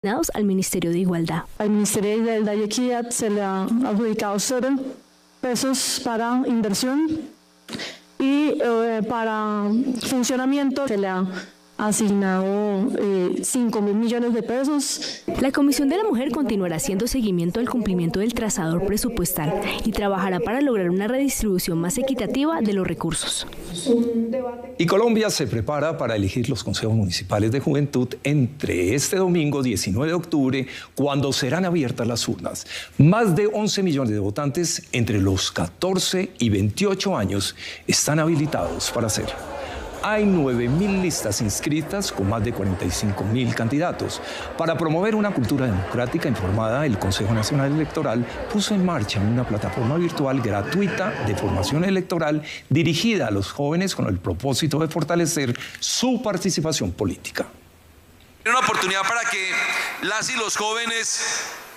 al Ministerio de Igualdad. Al Ministerio de Igualdad y Equidad se le ha adjudicado 0 pesos para inversión y para funcionamiento se le ha asignado 5.000 millones de pesos. La Comisión de la Mujer continuará haciendo seguimiento al cumplimiento del trazador presupuestal y trabajará para lograr una redistribución más equitativa de los recursos. Y Colombia se prepara para elegir los consejos municipales de juventud entre este domingo 19 de octubre, cuando serán abiertas las urnas. Más de 11 millones de votantes entre los 14 y 28 años están habilitados para hacerlo. Hay 9.000 listas inscritas con más de 45.000 candidatos. Para promover una cultura democrática informada, el Consejo Nacional Electoral puso en marcha una plataforma virtual gratuita de formación electoral dirigida a los jóvenes con el propósito de fortalecer su participación política. Una oportunidad para que las y los jóvenes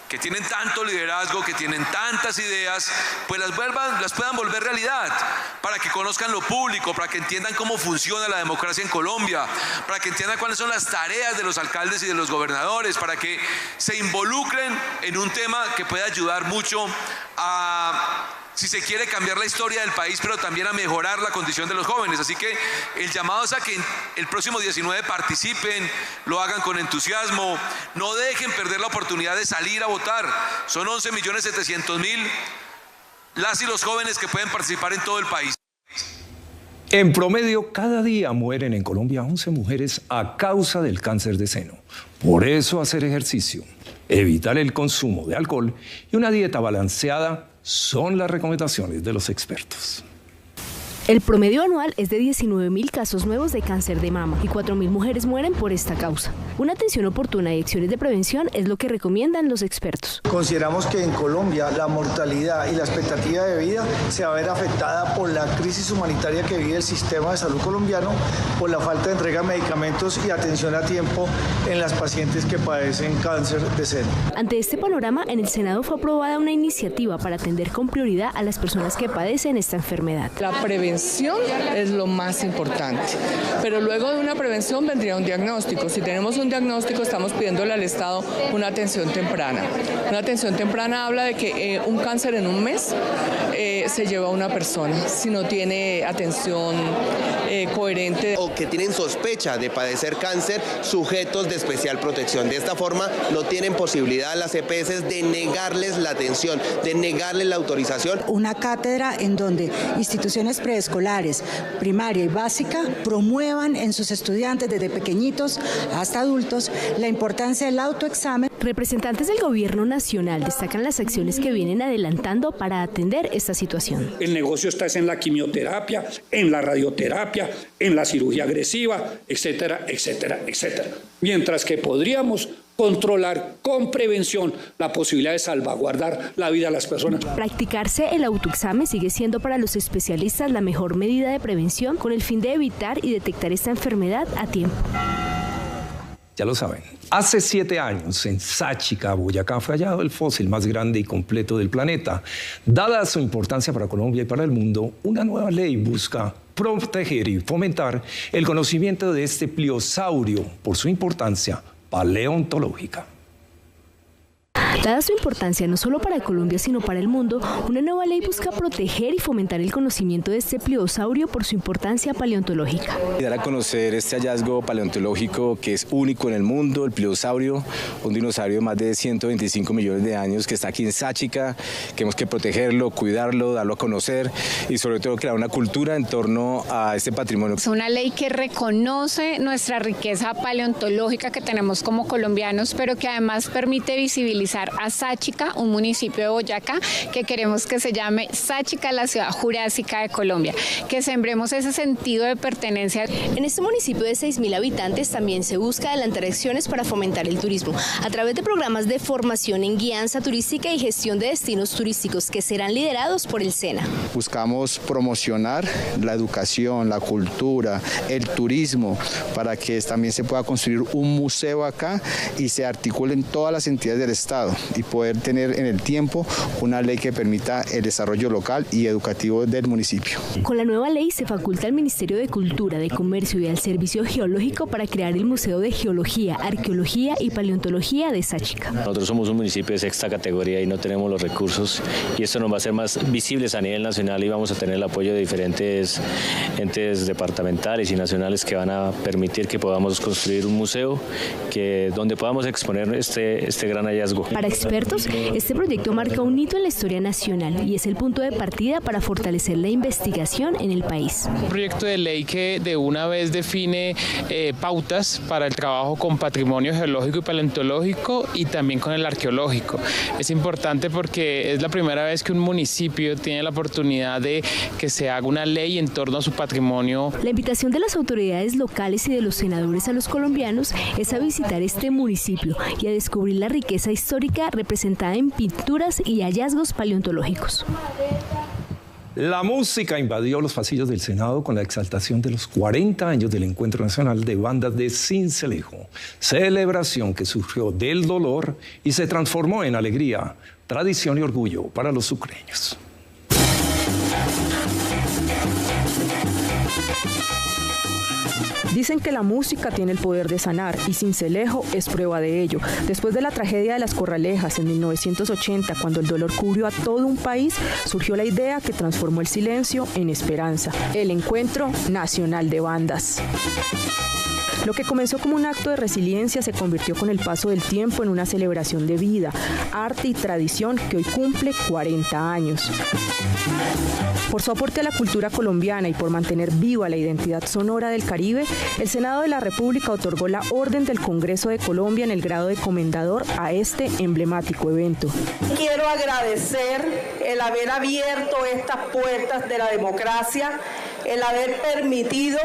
que tienen tanto liderazgo, que tienen tantas ideas, pues las puedan volver realidad, para que conozcan lo público, para que entiendan cómo funciona la democracia en Colombia, para que entiendan cuáles son las tareas de los alcaldes y de los gobernadores, para que se involucren en un tema que puede ayudar mucho a, si se quiere, cambiar la historia del país, pero también a mejorar la condición de los jóvenes. Así que el llamado es a que el próximo 19 participen, lo hagan con entusiasmo, no dejen perder la oportunidad de salir a votar. Son 11.700.000 las y los jóvenes que pueden participar en todo el país. En promedio, cada día mueren en Colombia 11 mujeres a causa del cáncer de seno. Por eso hacer ejercicio, evitar el consumo de alcohol y una dieta balanceada son las recomendaciones de los expertos. El promedio anual es de 19.000 casos nuevos de cáncer de mama y 4.000 mujeres mueren por esta causa. Una atención oportuna y acciones de prevención es lo que recomiendan los expertos. Consideramos que en Colombia la mortalidad y la expectativa de vida se va a ver afectada por la crisis humanitaria que vive el sistema de salud colombiano, por la falta de entrega de medicamentos y atención a tiempo en las pacientes que padecen cáncer de seno. Ante este panorama, en el Senado fue aprobada una iniciativa para atender con prioridad a las personas que padecen esta enfermedad. La prevención es lo más importante, pero luego de una prevención vendría un diagnóstico. Si tenemos un diagnóstico, estamos pidiéndole al Estado una atención temprana. Una atención temprana habla de que un cáncer en un mes se lleva a una persona si no tiene atención coherente. O que tienen sospecha de padecer cáncer, sujetos de especial protección. De esta forma no tienen posibilidad las EPS de negarles la atención, de negarles la autorización. Una cátedra en donde instituciones preescolares, primaria y básica promuevan en sus estudiantes desde pequeñitos hasta adultos la importancia del autoexamen. Representantes del gobierno nacional destacan las acciones que vienen adelantando para atender esta situación. El negocio está en la quimioterapia, en la radioterapia, en la cirugía agresiva, etcétera, etcétera, etcétera. Mientras que podríamos controlar con prevención la posibilidad de salvaguardar la vida de las personas. Practicarse el autoexamen sigue siendo para los especialistas la mejor medida de prevención con el fin de evitar y detectar esta enfermedad a tiempo. Ya lo saben, hace 7 años en Sáchica, Boyacá, fue hallado el fósil más grande y completo del planeta. Dada su importancia para Colombia y para el mundo, una nueva ley busca proteger y fomentar el conocimiento de este pliosaurio por su importancia paleontológica. Dada su importancia no solo para Colombia sino para el mundo, una nueva ley busca proteger y fomentar el conocimiento de este pliosaurio por su importancia paleontológica. Dar a conocer este hallazgo paleontológico que es único en el mundo, el pliosaurio, un dinosaurio de más de 125 millones de años que está aquí en Sáchica. Queremos que protegerlo, cuidarlo, darlo a conocer y sobre todo crear una cultura en torno a este patrimonio. Es una ley que reconoce nuestra riqueza paleontológica que tenemos como colombianos, pero que además permite visibilizar a Sáchica, un municipio de Boyacá, que queremos que se llame Sáchica, la ciudad jurásica de Colombia, que sembremos ese sentido de pertenencia. En este municipio de 6.000 habitantes también se busca adelantar acciones para fomentar el turismo, a través de programas de formación en guianza turística y gestión de destinos turísticos que serán liderados por el SENA. Buscamos promocionar la educación, la cultura, el turismo, para que también se pueda construir un museo acá y se articulen todas las entidades del Estado. y poder tener en el tiempo una ley que permita el desarrollo local y educativo del municipio. Con la nueva ley se faculta al Ministerio de Cultura, de Comercio y al Servicio Geológico para crear el Museo de Geología, Arqueología y Paleontología de Sáchica. Nosotros somos un municipio de sexta categoría y no tenemos los recursos, y esto nos va a hacer más visibles a nivel nacional y vamos a tener el apoyo de diferentes entes departamentales y nacionales que van a permitir que podamos construir un museo donde podamos exponer este gran hallazgo. Para expertos, este proyecto marca un hito en la historia nacional y es el punto de partida para fortalecer la investigación en el país. Un proyecto de ley que de una vez define pautas para el trabajo con patrimonio geológico y paleontológico y también con el arqueológico. Es importante porque es la primera vez que un municipio tiene la oportunidad de que se haga una ley en torno a su patrimonio. La invitación de las autoridades locales y de los senadores a los colombianos es a visitar este municipio y a descubrir la riqueza histórica representada en pinturas y hallazgos paleontológicos. La música invadió los pasillos del Senado con la exaltación de los 40 años del Encuentro Nacional de Bandas de Sincelejo, celebración que surgió del dolor y se transformó en alegría, tradición y orgullo para los sucreños. Dicen que la música tiene el poder de sanar y Sincelejo es prueba de ello. Después de la tragedia de las Corralejas en 1980, cuando el dolor cubrió a todo un país, surgió la idea que transformó el silencio en esperanza, el Encuentro Nacional de Bandas. Lo que comenzó como un acto de resiliencia se convirtió con el paso del tiempo en una celebración de vida, arte y tradición que hoy cumple 40 años. Por su aporte a la cultura colombiana y por mantener viva la identidad sonora del Caribe, el Senado de la República otorgó la Orden del Congreso de Colombia en el grado de comendador a este emblemático evento. Quiero agradecer el haber abierto estas puertas de la democracia, el haber permitido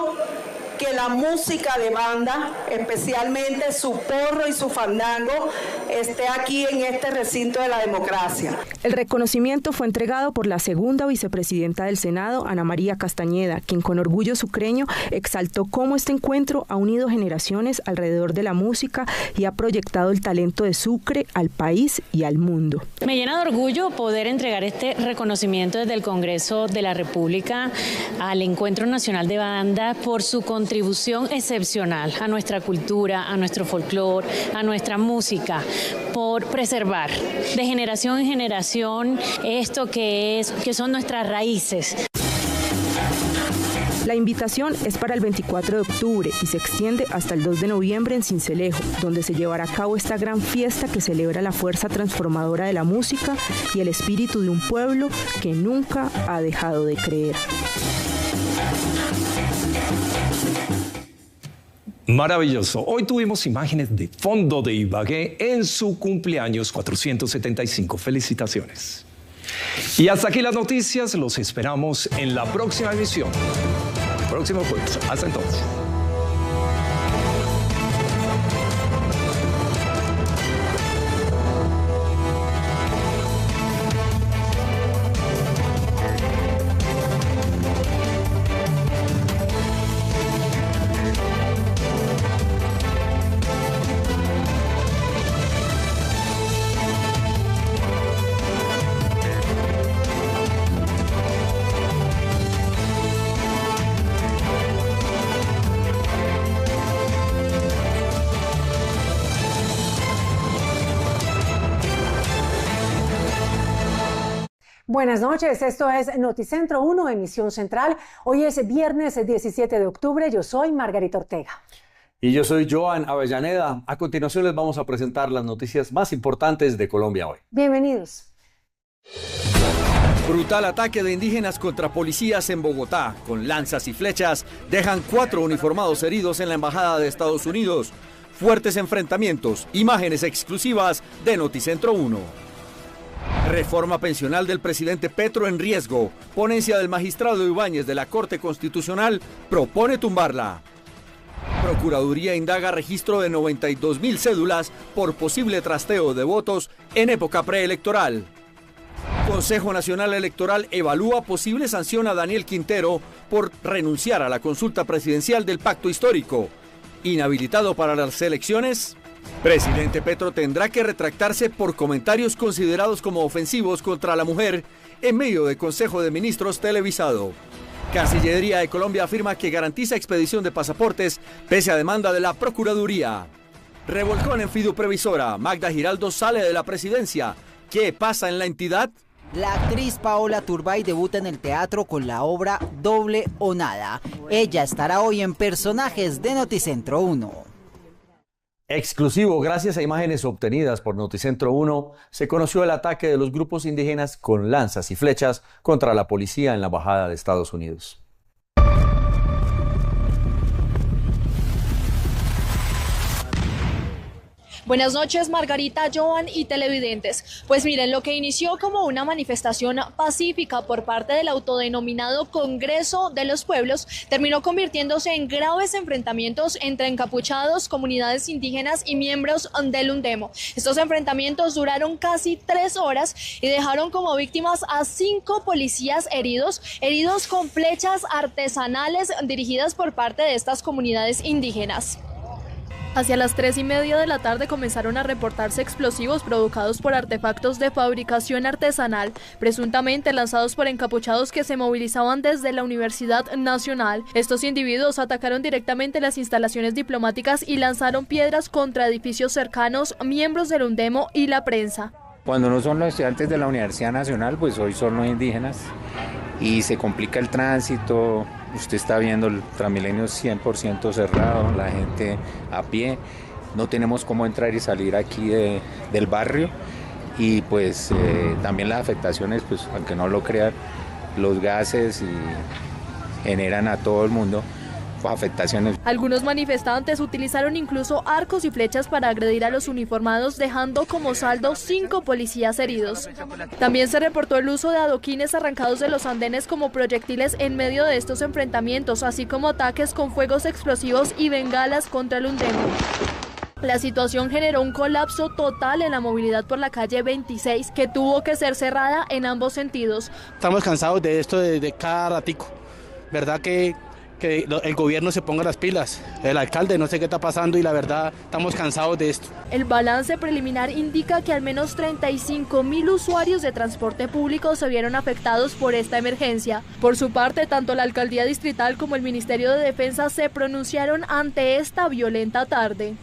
que la música de banda, especialmente su porro y su fandango, esté aquí en este recinto de la democracia. El reconocimiento fue entregado por la segunda vicepresidenta del Senado, Ana María Castañeda, quien con orgullo sucreño exaltó cómo este encuentro ha unido generaciones alrededor de la música y ha proyectado el talento de Sucre al país y al mundo. Me llena de orgullo poder entregar este reconocimiento desde el Congreso de la República al Encuentro Nacional de Banda por su contribución excepcional a nuestra cultura, a nuestro folclore, a nuestra música, por preservar de generación en generación esto que son nuestras raíces. La invitación es para el 24 de octubre y se extiende hasta el 2 de noviembre en Sincelejo, donde se llevará a cabo esta gran fiesta que celebra la fuerza transformadora de la música y el espíritu de un pueblo que nunca ha dejado de creer. Maravilloso. Hoy tuvimos imágenes de fondo de Ibagué en su cumpleaños 475. Felicitaciones. Y hasta aquí las noticias. Los esperamos en la próxima emisión. Próximo jueves. Hasta entonces. Buenas noches, esto es Noticentro 1, emisión central. Hoy es viernes 17 de octubre, yo soy Margarita Ortega. Y yo soy Joan Avellaneda. A continuación les vamos a presentar las noticias más importantes de Colombia hoy. Bienvenidos. Brutal ataque de indígenas contra policías en Bogotá. Con lanzas y flechas dejan 4 uniformados heridos en la Embajada de Estados Unidos. Fuertes enfrentamientos, imágenes exclusivas de Noticentro 1. Reforma pensional del presidente Petro en riesgo. Ponencia del magistrado Ibáñez de la Corte Constitucional propone tumbarla. Procuraduría indaga registro de 92.000 cédulas por posible trasteo de votos en época preelectoral. Consejo Nacional Electoral evalúa posible sanción a Daniel Quintero por renunciar a la consulta presidencial del Pacto Histórico. Inhabilitado para las elecciones. Presidente Petro tendrá que retractarse por comentarios considerados como ofensivos contra la mujer en medio de Consejo de Ministros televisado. Cancillería de Colombia afirma que garantiza expedición de pasaportes pese a demanda de la Procuraduría. Revolcón en Fiduprevisora. Magda Giraldo sale de la presidencia. ¿Qué pasa en la entidad? La actriz Paola Turbay debuta en el teatro con la obra Doble o Nada. Ella estará hoy en Personajes de Noticentro 1. Exclusivo, gracias a imágenes obtenidas por Noticentro 1, se conoció el ataque de los grupos indígenas con lanzas y flechas contra la policía en la embajada de Estados Unidos. Buenas noches, Margarita, Joan y televidentes. Pues miren, lo que inició como una manifestación pacífica por parte del autodenominado Congreso de los Pueblos terminó convirtiéndose en graves enfrentamientos entre encapuchados, comunidades indígenas y miembros del UNDEMO. Estos enfrentamientos duraron casi 3 horas y dejaron como víctimas a 5 policías heridos con flechas artesanales dirigidas por parte de estas comunidades indígenas. Hacia las 3:30 de la tarde comenzaron a reportarse explosivos provocados por artefactos de fabricación artesanal, presuntamente lanzados por encapuchados que se movilizaban desde la Universidad Nacional. Estos individuos atacaron directamente las instalaciones diplomáticas y lanzaron piedras contra edificios cercanos, miembros del UNDEMO y la prensa. Cuando no son los estudiantes de la Universidad Nacional, pues hoy son los indígenas y se complica el tránsito. Usted está viendo el Transmilenio 100% cerrado, la gente a pie. No tenemos cómo entrar y salir aquí del barrio. Y pues también las afectaciones, pues aunque no lo crean, los gases generan a todo el mundo afectaciones. Algunos manifestantes utilizaron incluso arcos y flechas para agredir a los uniformados, dejando como saldo 5 policías heridos. También se reportó el uso de adoquines arrancados de los andenes como proyectiles en medio de estos enfrentamientos, así como ataques con fuegos explosivos y bengalas contra el UNDEMO. La situación generó un colapso total en la movilidad por la calle 26, que tuvo que ser cerrada en ambos sentidos. Estamos cansados de esto de cada ratico, ¿verdad? Que el gobierno se ponga las pilas, el alcalde no sé qué está pasando y la verdad estamos cansados de esto. El balance preliminar indica que al menos 35.000 usuarios de transporte público se vieron afectados por esta emergencia. Por su parte, tanto la alcaldía distrital como el Ministerio de Defensa se pronunciaron ante esta violenta tarde.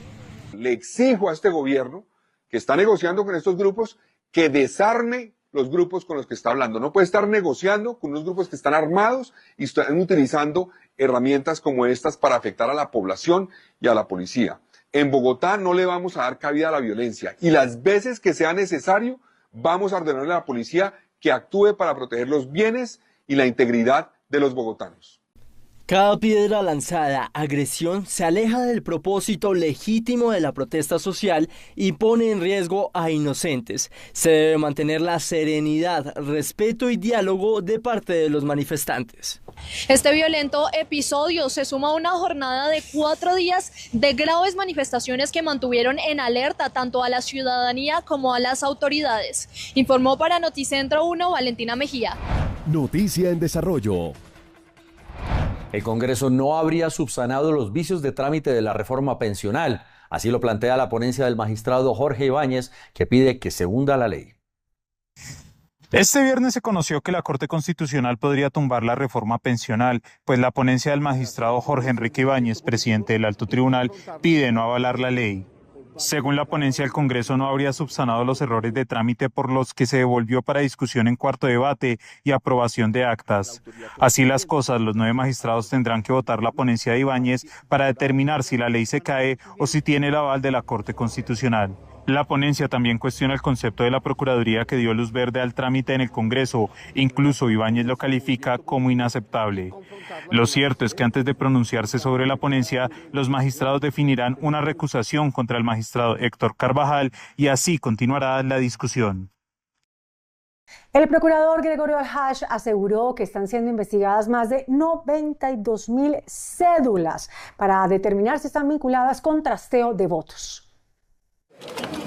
Le exijo a este gobierno que está negociando con estos grupos que desarme los grupos con los que está hablando. No puede estar negociando con unos grupos que están armados y están utilizando herramientas como estas para afectar a la población y a la policía. En Bogotá no le vamos a dar cabida a la violencia y las veces que sea necesario vamos a ordenarle a la policía que actúe para proteger los bienes y la integridad de los bogotanos. Cada piedra lanzada, agresión, se aleja del propósito legítimo de la protesta social y pone en riesgo a inocentes. Se debe mantener la serenidad, respeto y diálogo de parte de los manifestantes. Este violento episodio se suma a una jornada de 4 días de graves manifestaciones que mantuvieron en alerta tanto a la ciudadanía como a las autoridades. Informó para Noticentro 1 Valentina Mejía. Noticia en desarrollo. El Congreso no habría subsanado los vicios de trámite de la reforma pensional. Así lo plantea la ponencia del magistrado Jorge Ibáñez, que pide que se hunda la ley. Este viernes se conoció que la Corte Constitucional podría tumbar la reforma pensional, pues la ponencia del magistrado Jorge Enrique Ibáñez, presidente del Alto Tribunal, pide no avalar la ley. Según la ponencia, el Congreso no habría subsanado los errores de trámite por los que se devolvió para discusión en cuarto debate y aprobación de actas. Así las cosas, los 9 magistrados tendrán que votar la ponencia de Ibáñez para determinar si la ley se cae o si tiene el aval de la Corte Constitucional. La ponencia también cuestiona el concepto de la Procuraduría que dio luz verde al trámite en el Congreso. Incluso Ibáñez lo califica como inaceptable. Lo cierto es que antes de pronunciarse sobre la ponencia, los magistrados definirán una recusación contra el magistrado Héctor Carvajal y así continuará la discusión. El procurador Gregorio Alhash aseguró que están siendo investigadas más de 92.000 cédulas para determinar si están vinculadas con trasteo de votos.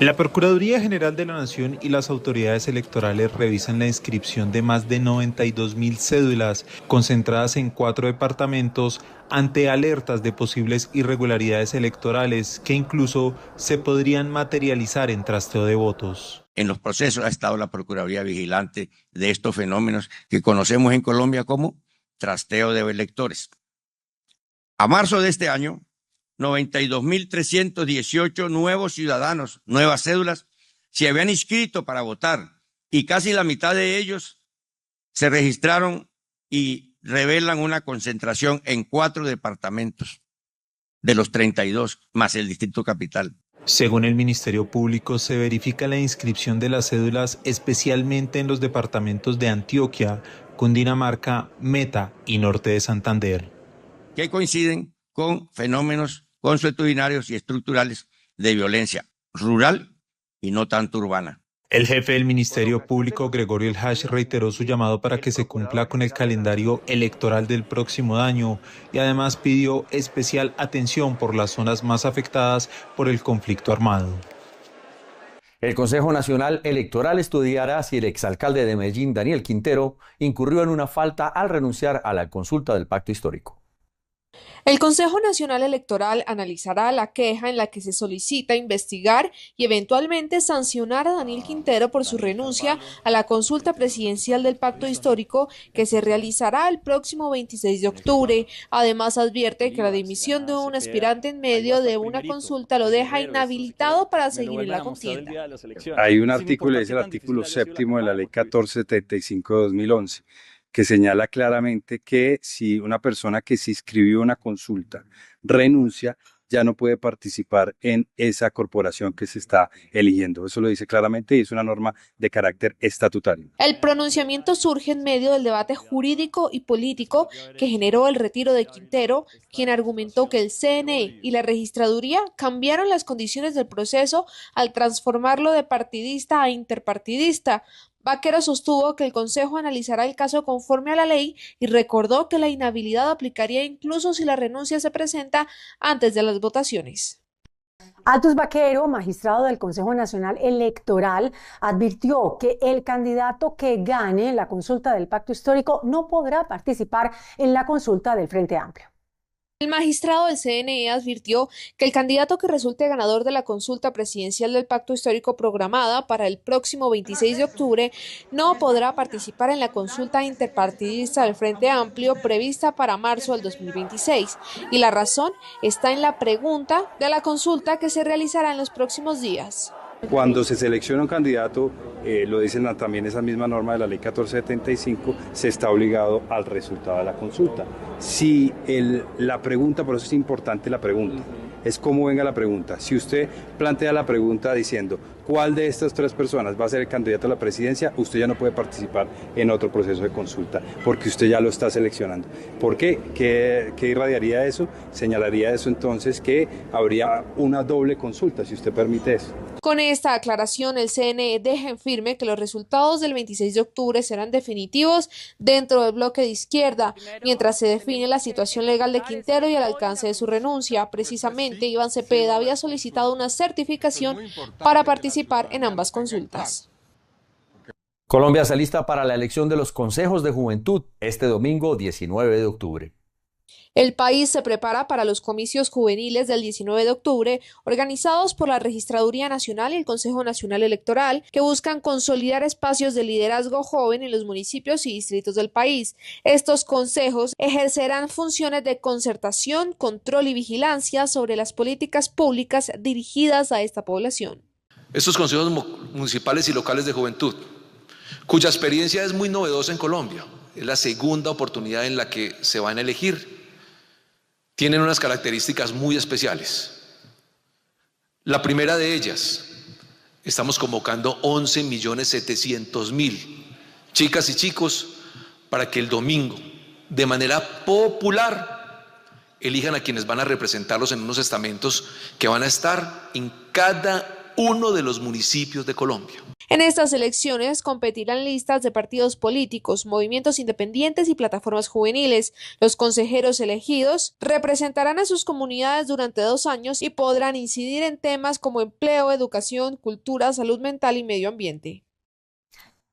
La Procuraduría General de la Nación y las autoridades electorales revisan la inscripción de más de 92.000 cédulas concentradas en 4 departamentos ante alertas de posibles irregularidades electorales que incluso se podrían materializar en trasteo de votos. En los procesos ha estado la Procuraduría vigilante de estos fenómenos que conocemos en Colombia como trasteo de electores. A marzo de este año, 92.318 nuevos ciudadanos, nuevas cédulas, se habían inscrito para votar y casi la mitad de ellos se registraron y revelan una concentración en 4 departamentos de los 32, más el Distrito Capital. Según el Ministerio Público, se verifica la inscripción de las cédulas especialmente en los departamentos de Antioquia, Cundinamarca, Meta y Norte de Santander, que coinciden con fenómenos consuetudinarios y estructurales de violencia rural y no tanto urbana. El jefe del Ministerio Público, Gregorio El Hash, reiteró su llamado para que se cumpla con el calendario electoral del próximo año y además pidió especial atención por las zonas más afectadas por el conflicto armado. El Consejo Nacional Electoral estudiará si el exalcalde de Medellín, Daniel Quintero, incurrió en una falta al renunciar a la consulta del pacto histórico. El Consejo Nacional Electoral analizará la queja en la que se solicita investigar y eventualmente sancionar a Daniel Quintero por su renuncia a la consulta presidencial del pacto histórico que se realizará el próximo 26 de octubre. Además, advierte que la dimisión de un aspirante en medio de una consulta lo deja inhabilitado para seguir en la contienda. Hay un artículo, es el artículo 7º de la Ley 1475 de 2011. Que señala claramente que si una persona que se inscribió una consulta renuncia, ya no puede participar en esa corporación que se está eligiendo. Eso lo dice claramente y es una norma de carácter estatutario. El pronunciamiento surge en medio del debate jurídico y político que generó el retiro de Quintero, quien argumentó que el CNE y la registraduría cambiaron las condiciones del proceso al transformarlo de partidista a interpartidista. Vaquero sostuvo que el Consejo analizará el caso conforme a la ley y recordó que la inhabilidad aplicaría incluso si la renuncia se presenta antes de las votaciones. Altus Vaquero, magistrado del Consejo Nacional Electoral, advirtió que el candidato que gane la consulta del pacto histórico no podrá participar en la consulta del Frente Amplio. El magistrado del CNE advirtió que el candidato que resulte ganador de la consulta presidencial del pacto histórico programada para el próximo 26 de octubre no podrá participar en la consulta interpartidista del Frente Amplio prevista para marzo del 2026. Y la razón está en la pregunta de la consulta que se realizará en los próximos días. Cuando se selecciona un candidato, lo dicen también esa misma norma de la ley 1475, se está obligado al resultado de la consulta. Si la pregunta, por eso es importante la pregunta, es cómo venga la pregunta. Si usted plantea la pregunta diciendo cuál de estas 3 personas va a ser el candidato a la presidencia, usted ya no puede participar en otro proceso de consulta porque usted ya lo está seleccionando. ¿Por qué? ¿Qué irradiaría eso? Señalaría eso entonces que habría una doble consulta si usted permite eso. Con esta aclaración, el CNE deja en firme que los resultados del 26 de octubre serán definitivos dentro del bloque de izquierda, mientras se define la situación legal de Quintero y el alcance de su renuncia. Precisamente, Iván Cepeda había solicitado una certificación para participar en ambas consultas. Colombia se alista para la elección de los consejos de juventud este domingo 19 de octubre. El país se prepara para los comicios juveniles del 19 de octubre, organizados por la Registraduría Nacional y el Consejo Nacional Electoral, que buscan consolidar espacios de liderazgo joven en los municipios y distritos del país. Estos consejos ejercerán funciones de concertación, control y vigilancia sobre las políticas públicas dirigidas a esta población. Estos consejos municipales y locales de juventud, cuya experiencia es muy novedosa en Colombia, es la segunda oportunidad en la que se van a elegir, tienen unas características muy especiales. La primera de ellas, estamos convocando 11.700.000 chicas y chicos para que el domingo, de manera popular, elijan a quienes van a representarlos en unos estamentos que van a estar en cada uno de los municipios de Colombia. En estas elecciones competirán listas de partidos políticos, movimientos independientes y plataformas juveniles. Los consejeros elegidos representarán a sus comunidades durante 2 años y podrán incidir en temas como empleo, educación, cultura, salud mental y medio ambiente.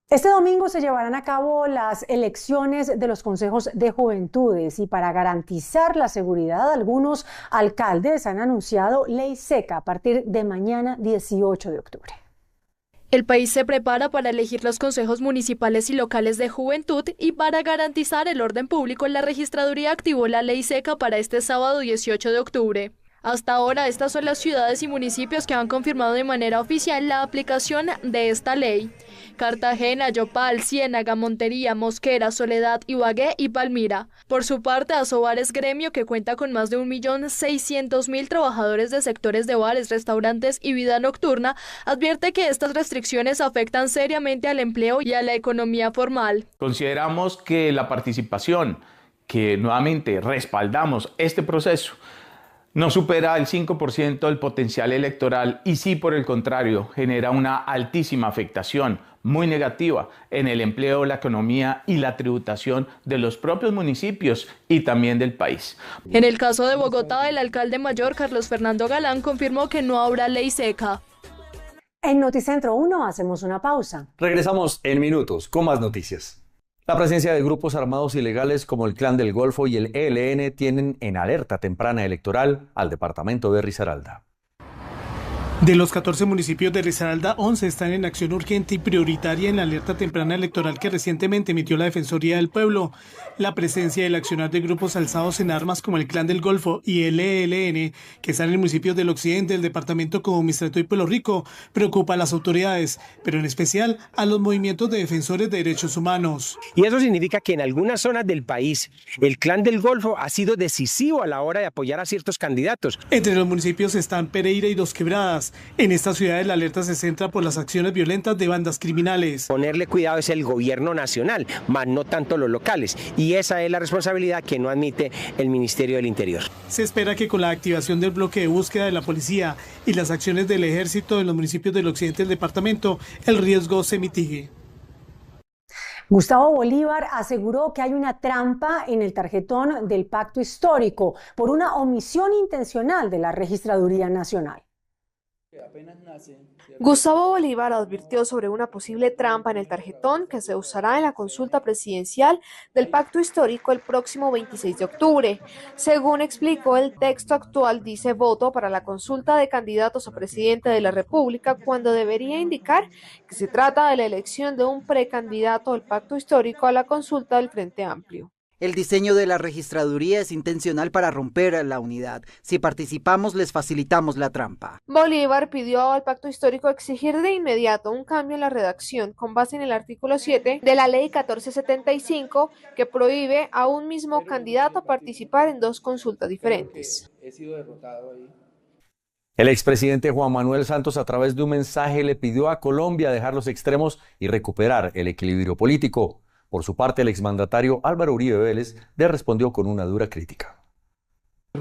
Este domingo se llevarán a cabo las elecciones de los consejos de juventudes y para garantizar la seguridad, algunos alcaldes han anunciado ley seca a partir de mañana 18 de octubre. El país se prepara para elegir los consejos municipales y locales de juventud y para garantizar el orden público, la registraduría activó la ley seca para este sábado 18 de octubre. Hasta ahora, estas son las ciudades y municipios que han confirmado de manera oficial la aplicación de esta ley: Cartagena, Yopal, Ciénaga, Montería, Mosquera, Soledad, Ibagué y Palmira. Por su parte, Asobar es gremio que cuenta con más de 1.600.000 trabajadores de sectores de bares, restaurantes y vida nocturna, advierte que estas restricciones afectan seriamente al empleo y a la economía formal. Consideramos que la participación, que nuevamente respaldamos este proceso, no supera el 5% del potencial electoral y sí, por el contrario, genera una altísima afectación muy negativa en el empleo, la economía y la tributación de los propios municipios y también del país. En el caso de Bogotá, el alcalde mayor Carlos Fernando Galán confirmó que no habrá ley seca. En Noticentro 1 hacemos una pausa. Regresamos en minutos con más noticias. La presencia de grupos armados ilegales como el Clan del Golfo y el ELN tienen en alerta temprana electoral al departamento de Risaralda. De los 14 municipios de Risaralda, 11 están en acción urgente y prioritaria en la alerta temprana electoral que recientemente emitió la Defensoría del Pueblo. La presencia y el accionar de grupos alzados en armas como el Clan del Golfo y el ELN, que están en municipios del occidente del departamento como Mistreto y Pueblo Rico, preocupa a las autoridades, pero en especial a los movimientos de defensores de derechos humanos. Y eso significa que en algunas zonas del país, el Clan del Golfo ha sido decisivo a la hora de apoyar a ciertos candidatos. Entre los municipios están Pereira y Dos Quebradas. En estas ciudades la alerta se centra por las acciones violentas de bandas criminales. Ponerle cuidado es el gobierno nacional, más no tanto los locales, y esa es la responsabilidad que no admite el Ministerio del Interior. Se espera que con la activación del bloque de búsqueda de la policía y las acciones del ejército en los municipios del occidente del departamento, el riesgo se mitigue. Gustavo Bolívar aseguró que hay una trampa en el tarjetón del pacto histórico por una omisión intencional de la Registraduría Nacional. Gustavo Bolívar advirtió sobre una posible trampa en el tarjetón que se usará en la consulta presidencial del pacto histórico el próximo 26 de octubre. Según explicó, el texto actual dice voto para la consulta de candidatos a presidente de la República, cuando debería indicar que se trata de la elección de un precandidato del pacto histórico a la consulta del Frente Amplio. El diseño de la registraduría es intencional para romper la unidad. Si participamos, les facilitamos la trampa. Bolívar pidió al pacto histórico exigir de inmediato un cambio en la redacción con base en el artículo 7 de la ley 1475 que prohíbe a un mismo candidato participar en 2 consultas diferentes. El expresidente Juan Manuel Santos, a través de un mensaje, le pidió a Colombia dejar los extremos y recuperar el equilibrio político. Por su parte, el exmandatario Álvaro Uribe Vélez le respondió con una dura crítica.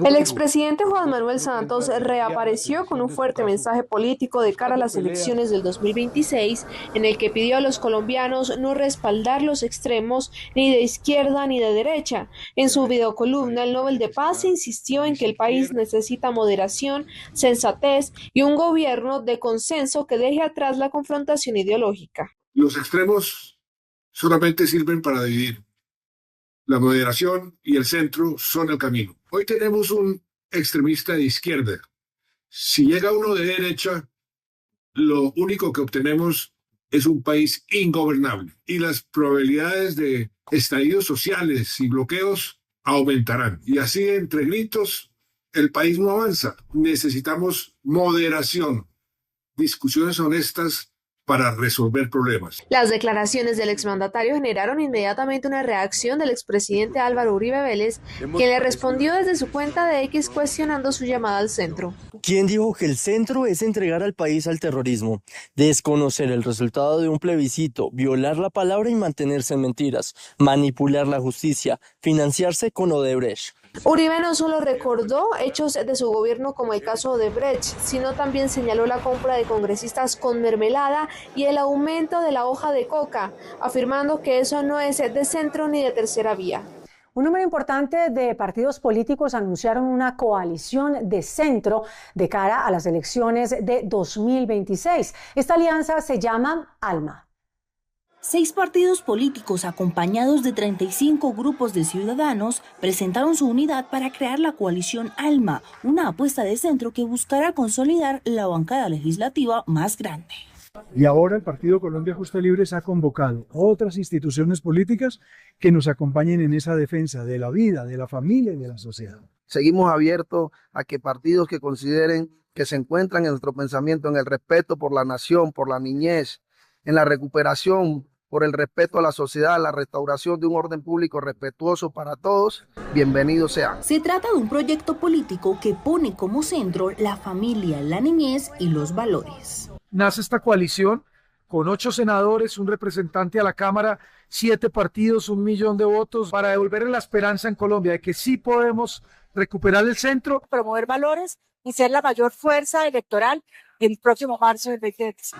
El expresidente Juan Manuel Santos reapareció con un fuerte mensaje político de cara a las elecciones del 2026, en el que pidió a los colombianos no respaldar los extremos ni de izquierda ni de derecha. En su videocolumna, el Nobel de Paz insistió en que el país necesita moderación, sensatez y un gobierno de consenso que deje atrás la confrontación ideológica. Los extremos solamente sirven para dividir. La moderación y el centro son el camino. Hoy tenemos un extremista de izquierda. Si llega uno de derecha, lo único que obtenemos es un país ingobernable y las probabilidades de estallidos sociales y bloqueos aumentarán. Y así, entre gritos, el país no avanza. Necesitamos moderación, discusiones honestas para resolver problemas. Las declaraciones del exmandatario generaron inmediatamente una reacción del expresidente Álvaro Uribe Vélez, quien le respondió desde su cuenta de X cuestionando su llamada al centro. ¿Quién dijo que el centro es entregar al país al terrorismo, desconocer el resultado de un plebiscito, violar la palabra y mantenerse en mentiras, manipular la justicia, financiarse con Odebrecht? Uribe no solo recordó hechos de su gobierno como el caso de Brecht, sino también señaló la compra de congresistas con mermelada y el aumento de la hoja de coca, afirmando que eso no es de centro ni de tercera vía. Un número importante de partidos políticos anunciaron una coalición de centro de cara a las elecciones de 2026. Esta alianza se llama ALMA. 6 partidos políticos acompañados de 35 grupos de ciudadanos presentaron su unidad para crear la coalición ALMA, una apuesta de centro que buscará consolidar la bancada legislativa más grande. Y ahora el Partido Colombia Justa y Libre se ha convocado a otras instituciones políticas que nos acompañen en esa defensa de la vida, de la familia y de la sociedad. Seguimos abiertos a que partidos que consideren que se encuentran en nuestro pensamiento en el respeto por la nación, por la niñez, en la recuperación, por el respeto a la sociedad, la restauración de un orden público respetuoso para todos, bienvenidos sean. Se trata de un proyecto político que pone como centro la familia, la niñez y los valores. Nace esta coalición con 8 senadores, un representante a la Cámara, 7 partidos, 1 millón de votos, para devolverle la esperanza en Colombia de que sí podemos recuperar el centro. Promover valores y ser la mayor fuerza electoral el próximo marzo del 2026.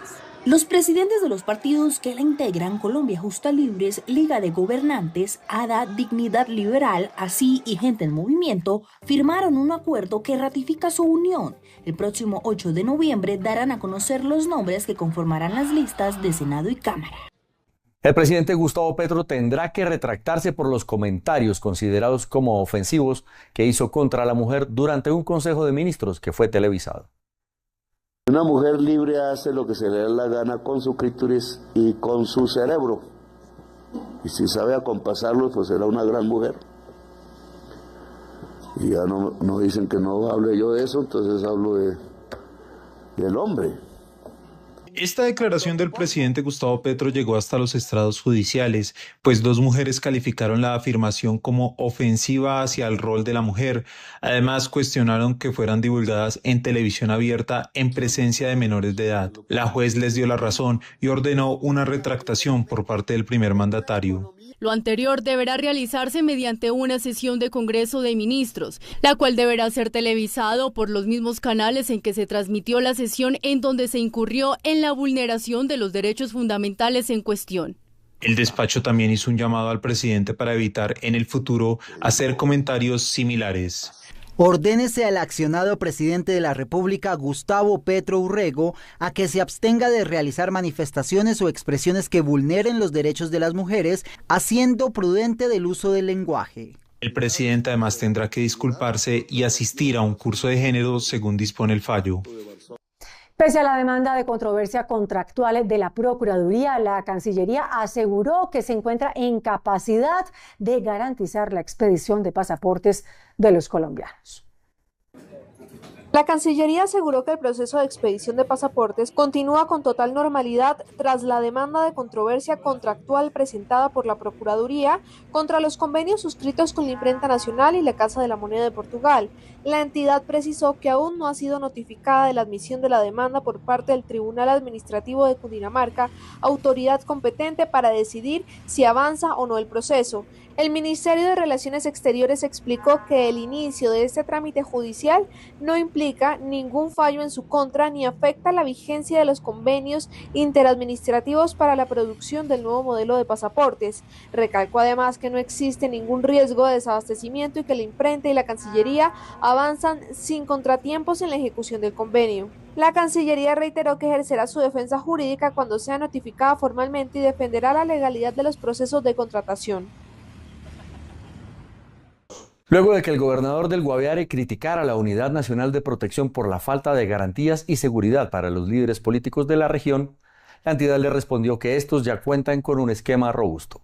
Los presidentes de los partidos que la integran, Colombia Justa Libres, Liga de Gobernantes, ADA, Dignidad Liberal, Así y Gente en Movimiento, firmaron un acuerdo que ratifica su unión. El próximo 8 de noviembre darán a conocer los nombres que conformarán las listas de Senado y Cámara. El presidente Gustavo Petro tendrá que retractarse por los comentarios considerados como ofensivos que hizo contra la mujer durante un Consejo de Ministros que fue televisado. Una mujer libre hace lo que se le da la gana con su clítoris y con su cerebro. Y si sabe acompasarlo, pues será una gran mujer. Y ya no dicen que no hable yo de eso, entonces hablo del hombre. Esta declaración del presidente Gustavo Petro llegó hasta los estrados judiciales, pues 2 mujeres calificaron la afirmación como ofensiva hacia el rol de la mujer. Además, cuestionaron que fueran divulgadas en televisión abierta en presencia de menores de edad. La juez les dio la razón y ordenó una retractación por parte del primer mandatario. Lo anterior deberá realizarse mediante una sesión de Congreso de Ministros, la cual deberá ser televisado por los mismos canales en que se transmitió la sesión en donde se incurrió en la vulneración de los derechos fundamentales en cuestión. El despacho también hizo un llamado al presidente para evitar en el futuro hacer comentarios similares. Ordénese al accionado presidente de la República, Gustavo Petro Urrego, a que se abstenga de realizar manifestaciones o expresiones que vulneren los derechos de las mujeres, haciendo prudente del uso del lenguaje. El presidente además tendrá que disculparse y asistir a un curso de género según dispone el fallo. Pese a la demanda de controversia contractual de la Procuraduría, la Cancillería aseguró que se encuentra en capacidad de garantizar la expedición de pasaportes de los colombianos. La Cancillería aseguró que el proceso de expedición de pasaportes continúa con total normalidad tras la demanda de controversia contractual presentada por la Procuraduría contra los convenios suscritos con la Imprenta Nacional y la Casa de la Moneda de Portugal. La entidad precisó que aún no ha sido notificada de la admisión de la demanda por parte del Tribunal Administrativo de Cundinamarca, autoridad competente para decidir si avanza o no el proceso. El Ministerio de Relaciones Exteriores explicó que el inicio de este trámite judicial no implica ningún fallo en su contra ni afecta la vigencia de los convenios interadministrativos para la producción del nuevo modelo de pasaportes. Recalcó además que no existe ningún riesgo de desabastecimiento y que la imprenta y la Cancillería avanzan sin contratiempos en la ejecución del convenio. La Cancillería reiteró que ejercerá su defensa jurídica cuando sea notificada formalmente y defenderá la legalidad de los procesos de contratación. Luego de que el gobernador del Guaviare criticara la Unidad Nacional de Protección por la falta de garantías y seguridad para los líderes políticos de la región, la entidad le respondió que estos ya cuentan con un esquema robusto.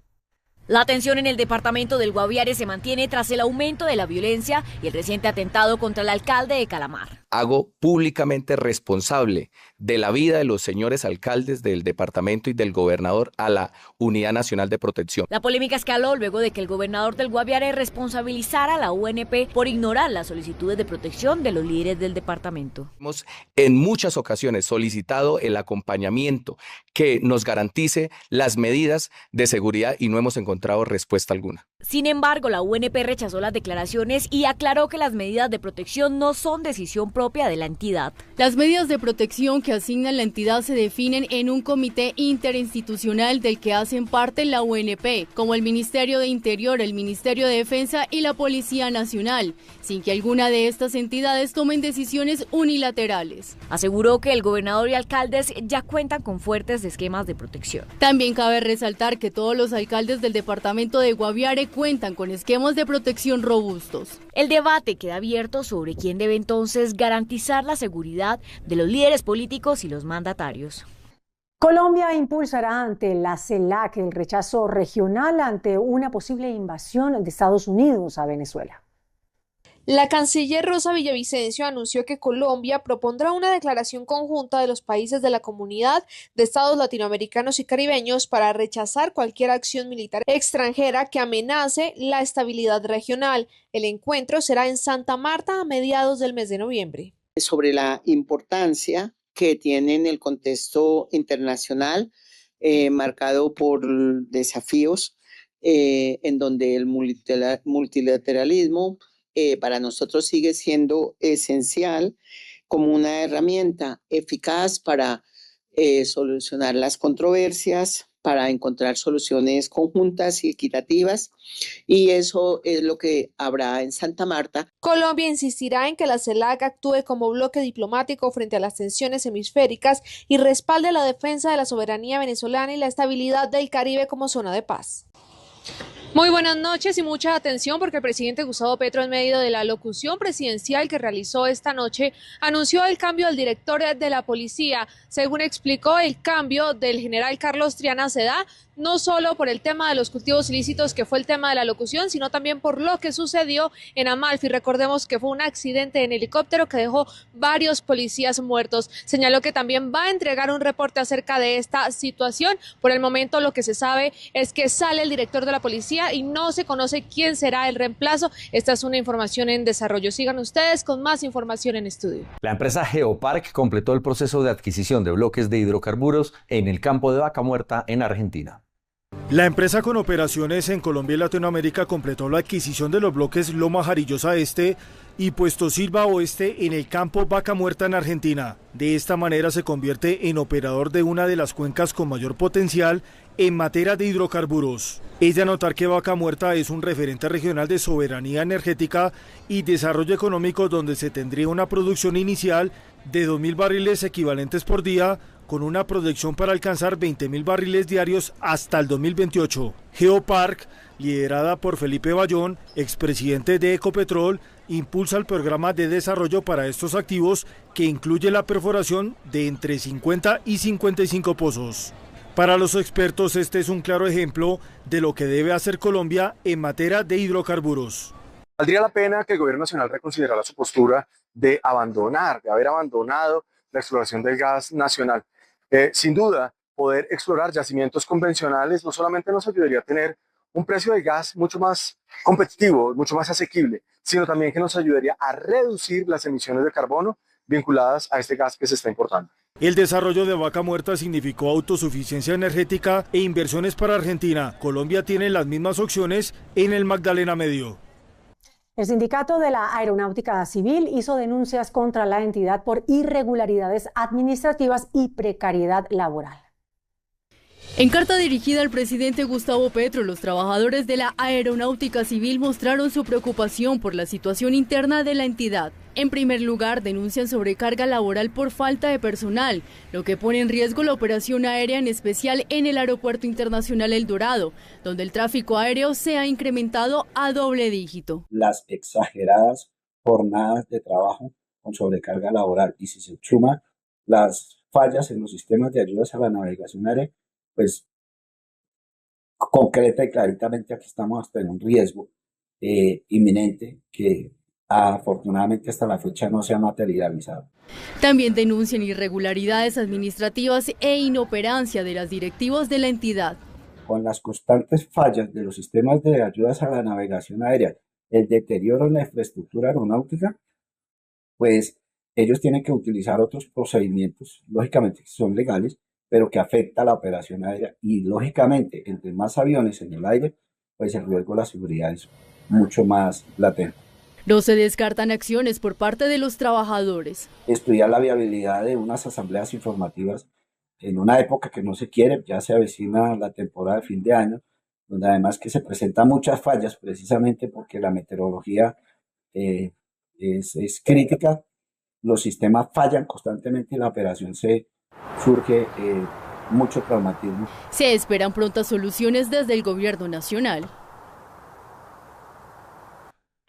La tensión en el departamento del Guaviare se mantiene tras el aumento de la violencia y el reciente atentado contra el alcalde de Calamar. hago públicamente responsable de la vida de los señores alcaldes del departamento y del gobernador a la Unidad Nacional de Protección. La polémica escaló luego de que el gobernador del Guaviare responsabilizara a la UNP por ignorar las solicitudes de protección de los líderes del departamento. Hemos en muchas ocasiones solicitado el acompañamiento que nos garantice las medidas de seguridad y no hemos encontrado respuesta alguna. Sin embargo, la UNP rechazó las declaraciones y aclaró que las medidas de protección no son decisión propia de la entidad. Las medidas de protección que asigna la entidad se definen en un comité interinstitucional del que hacen parte la UNP, como el Ministerio de Interior, el Ministerio de Defensa y la Policía Nacional, sin que alguna de estas entidades tomen decisiones unilaterales. Aseguró que el gobernador y alcaldes ya cuentan con fuertes esquemas de protección. También cabe resaltar que todos los alcaldes del departamento de Guaviare cuentan con esquemas de protección robustos. El debate queda abierto sobre quién debe entonces garantizar la seguridad de los líderes políticos y los mandatarios. Colombia impulsará ante la CELAC el rechazo regional ante una posible invasión de Estados Unidos a Venezuela. La canciller Rosa Villavicencio anunció que Colombia propondrá una declaración conjunta de los países de la Comunidad de Estados Latinoamericanos y Caribeños para rechazar cualquier acción militar extranjera que amenace la estabilidad regional. El encuentro será en Santa Marta a mediados del mes de noviembre. Sobre la importancia que tiene en el contexto internacional, marcado por desafíos, en donde el multilateralismo para nosotros sigue siendo esencial como una herramienta eficaz para solucionar las controversias, para encontrar soluciones conjuntas y equitativas, y eso es lo que habrá en Santa Marta. Colombia insistirá en que la CELAC actúe como bloque diplomático frente a las tensiones hemisféricas y respalde la defensa de la soberanía venezolana y la estabilidad del Caribe como zona de paz. Muy buenas noches y mucha atención porque el presidente Gustavo Petro, en medio de la locución presidencial que realizó esta noche, anunció el cambio del director de la policía. Según explicó, el cambio del general Carlos Triana se da no solo por el tema de los cultivos ilícitos, que fue el tema de la locución, sino también por lo que sucedió en Amalfi. Recordemos que fue un accidente en helicóptero que dejó varios policías muertos. Señaló que también va a entregar un reporte acerca de esta situación. Por el momento lo que se sabe es que sale el director de la policía y no se conoce quién será el reemplazo. Esta es una información en desarrollo. Sigan ustedes con más información en estudio. La empresa Geopark completó el proceso de adquisición de bloques de hidrocarburos en el campo de Vaca Muerta en Argentina. La empresa con operaciones en Colombia y Latinoamérica completó la adquisición de los bloques Loma Jarillosa Este y Puesto Silva Oeste en el campo Vaca Muerta en Argentina. De esta manera se convierte en operador de una de las cuencas con mayor potencial en materia de hidrocarburos. Es de anotar que Vaca Muerta es un referente regional de soberanía energética y desarrollo económico, donde se tendría una producción inicial de 2.000 barriles equivalentes por día, con una proyección para alcanzar 20.000 barriles diarios hasta el 2028. Geopark, liderada por Felipe Bayón, expresidente de Ecopetrol, impulsa el programa de desarrollo para estos activos, que incluye la perforación de entre 50 y 55 pozos. Para los expertos, este es un claro ejemplo de lo que debe hacer Colombia en materia de hidrocarburos. Valdría la pena que el gobierno nacional reconsiderara su postura de haber abandonado la exploración del gas nacional. Sin duda, poder explorar yacimientos convencionales no solamente nos ayudaría a tener un precio del gas mucho más competitivo, mucho más asequible, sino también que nos ayudaría a reducir las emisiones de carbono vinculadas a este gas que se está importando. El desarrollo de Vaca Muerta significó autosuficiencia energética e inversiones para Argentina. Colombia tiene las mismas opciones en el Magdalena Medio. El sindicato de la Aeronáutica Civil hizo denuncias contra la entidad por irregularidades administrativas y precariedad laboral. En carta dirigida al presidente Gustavo Petro, los trabajadores de la Aeronáutica Civil mostraron su preocupación por la situación interna de la entidad. En primer lugar, denuncian sobrecarga laboral por falta de personal, lo que pone en riesgo la operación aérea, en especial en el Aeropuerto Internacional El Dorado, donde el tráfico aéreo se ha incrementado a doble dígito. Las exageradas jornadas de trabajo con sobrecarga laboral, y si se suma las fallas en los sistemas de ayudas a la navegación aérea, pues concreta y claritamente aquí estamos hasta en un riesgo inminente que Afortunadamente hasta la fecha no se ha materializado. También denuncian irregularidades administrativas e inoperancia de las directivas de la entidad. Con las constantes fallas de los sistemas de ayudas a la navegación aérea, el deterioro en la infraestructura aeronáutica, pues ellos tienen que utilizar otros procedimientos, lógicamente son legales, pero que afecta a la operación aérea y lógicamente entre más aviones en el aire, pues el riesgo de la seguridad es mucho más latente. No se descartan acciones por parte de los trabajadores. Estudiar la viabilidad de unas asambleas informativas en una época que no se quiere, ya se avecina la temporada de fin de año, donde además que se presentan muchas fallas precisamente porque la meteorología es crítica, los sistemas fallan constantemente y la operación surge mucho traumatismo. Se esperan prontas soluciones desde el gobierno nacional.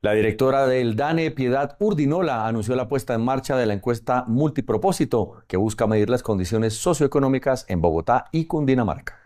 La directora del DANE, Piedad Urdinola, anunció la puesta en marcha de la encuesta Multipropósito, que busca medir las condiciones socioeconómicas en Bogotá y Cundinamarca.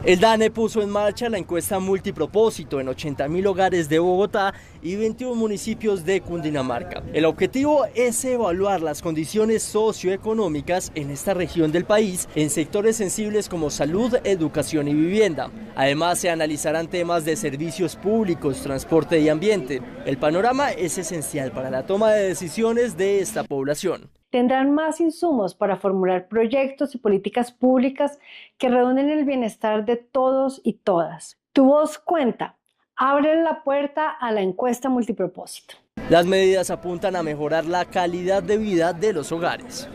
El DANE puso en marcha la encuesta Multipropósito en 80.000 hogares de Bogotá y 21 municipios de Cundinamarca. El objetivo es evaluar las condiciones socioeconómicas en esta región del país en sectores sensibles como salud, educación y vivienda. Además, se analizarán temas de servicios públicos, transporte y ambiente. El panorama es esencial para la toma de decisiones de esta población. Tendrán más insumos para formular proyectos y políticas públicas que redunden el bienestar de todos y todas. Tu voz cuenta. Abre la puerta a la encuesta Multipropósito. Las medidas apuntan a mejorar la calidad de vida de los hogares.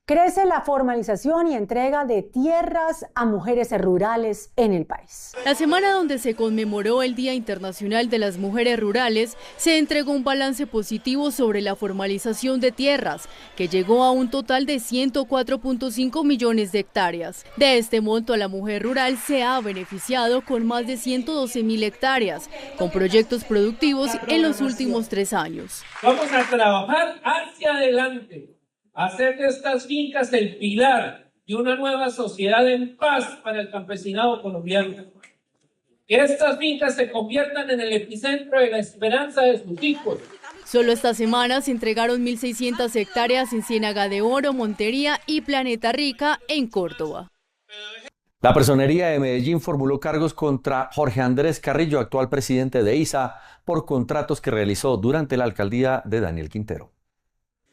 Crece la formalización y entrega de tierras a mujeres rurales en el país. La semana donde se conmemoró el Día Internacional de las Mujeres Rurales, se entregó un balance positivo sobre la formalización de tierras, que llegó a un total de 104.5 millones de hectáreas. De este monto, la mujer rural se ha beneficiado con más de 112.000 hectáreas, con proyectos productivos en los últimos 3 años. Vamos a trabajar hacia adelante. Hacer de estas fincas el pilar de una nueva sociedad en paz para el campesinado colombiano. Que estas fincas se conviertan en el epicentro de la esperanza de sus hijos. Solo esta semana se entregaron 1.600 hectáreas en Ciénaga de Oro, Montería y Planeta Rica en Córdoba. La Personería de Medellín formuló cargos contra Jorge Andrés Carrillo, actual presidente de ISA, por contratos que realizó durante la alcaldía de Daniel Quintero.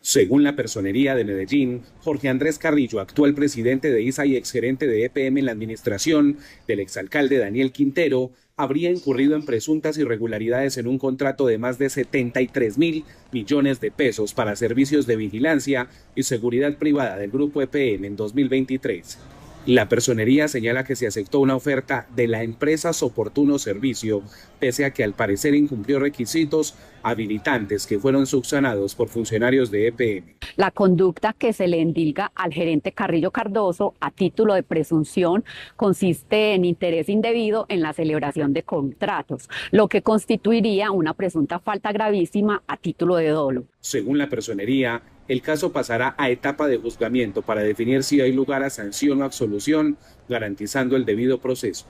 Según la Personería de Medellín, Jorge Andrés Carrillo, actual presidente de ISA y exgerente de EPM en la administración del exalcalde Daniel Quintero, habría incurrido en presuntas irregularidades en un contrato de más de 73.000 millones de pesos para servicios de vigilancia y seguridad privada del grupo EPM en 2023. La Personería señala que se aceptó una oferta de la empresa Soportuno Servicio, pese a que al parecer incumplió requisitos habilitantes que fueron subsanados por funcionarios de EPM. La conducta que se le endilga al gerente Carrillo Cardoso a título de presunción consiste en interés indebido en la celebración de contratos, lo que constituiría una presunta falta gravísima a título de dolo. Según la Personería, el caso pasará a etapa de juzgamiento para definir si hay lugar a sanción o absolución, garantizando el debido proceso.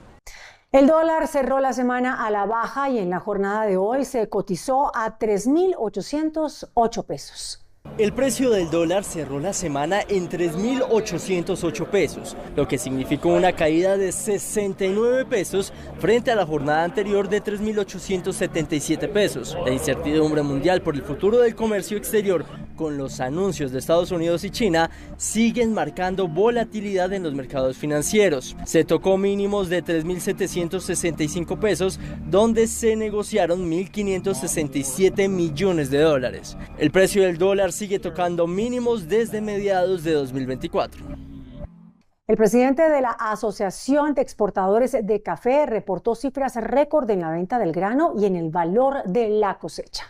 El dólar cerró la semana a la baja y en la jornada de hoy se cotizó a 3.808 pesos. El precio del dólar cerró la semana en 3.808 pesos, lo que significó una caída de 69 pesos frente a la jornada anterior de 3.877 pesos. La incertidumbre mundial por el futuro del comercio exterior con los anuncios de Estados Unidos y China siguen marcando volatilidad en los mercados financieros. Se tocó mínimos de 3.765 pesos, donde se negociaron 1.567 millones de dólares. El precio del dólar sigue tocando mínimos desde mediados de 2024. El presidente de la Asociación de Exportadores de Café reportó cifras récord en la venta del grano y en el valor de la cosecha.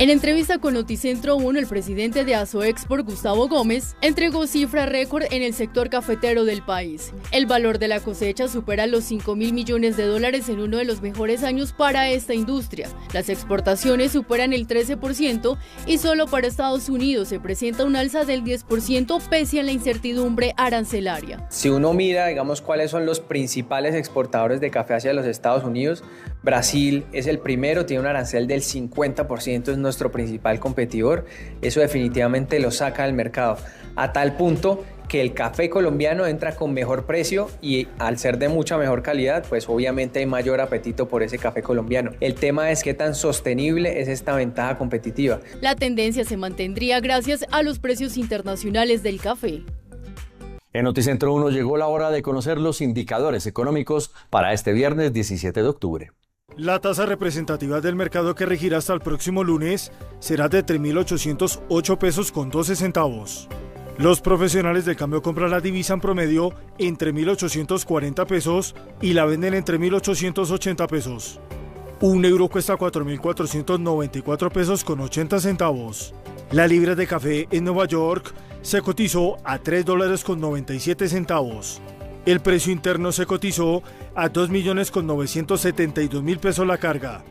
En entrevista con Noticentro 1, el presidente de Asoexport, Gustavo Gómez, entregó cifra récord en el sector cafetero del país. El valor de la cosecha supera los 5.000 millones de dólares en uno de los mejores años para esta industria. Las exportaciones superan el 13% y solo para Estados Unidos se presenta un alza del 10% pese a la incertidumbre arancelaria. Si uno mira, digamos, cuáles son los principales exportadores de café hacia los Estados Unidos, Brasil es el primero, tiene un arancel del 50%, es nuestro principal competidor. Eso definitivamente lo saca del mercado, a tal punto que el café colombiano entra con mejor precio y al ser de mucha mejor calidad, pues obviamente hay mayor apetito por ese café colombiano. El tema es qué tan sostenible es esta ventaja competitiva. La tendencia se mantendría gracias a los precios internacionales del café. En Noticentro 1 llegó la hora de conocer los indicadores económicos para este viernes 17 de octubre. La tasa representativa del mercado que regirá hasta el próximo lunes será de 3.808 pesos con 12 centavos. Los profesionales del cambio compran la divisa en promedio entre 1.840 pesos y la venden entre 1.880 pesos. Un euro cuesta 4.494 pesos con 80 centavos. La libra de café en Nueva York se cotizó a $3 con 97 centavos. El precio interno se cotizó a 2.972.000 pesos la carga.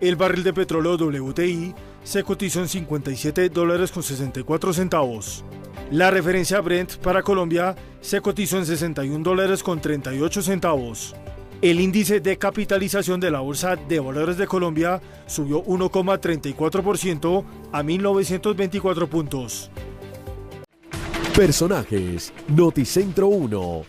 El barril de petróleo WTI se cotizó en $57 con 64 centavos. La referencia Brent para Colombia se cotizó en $61 con 38 centavos. El índice de capitalización de la Bolsa de Valores de Colombia subió 1,34% a 1.924 puntos. Personajes, Noticentro 1.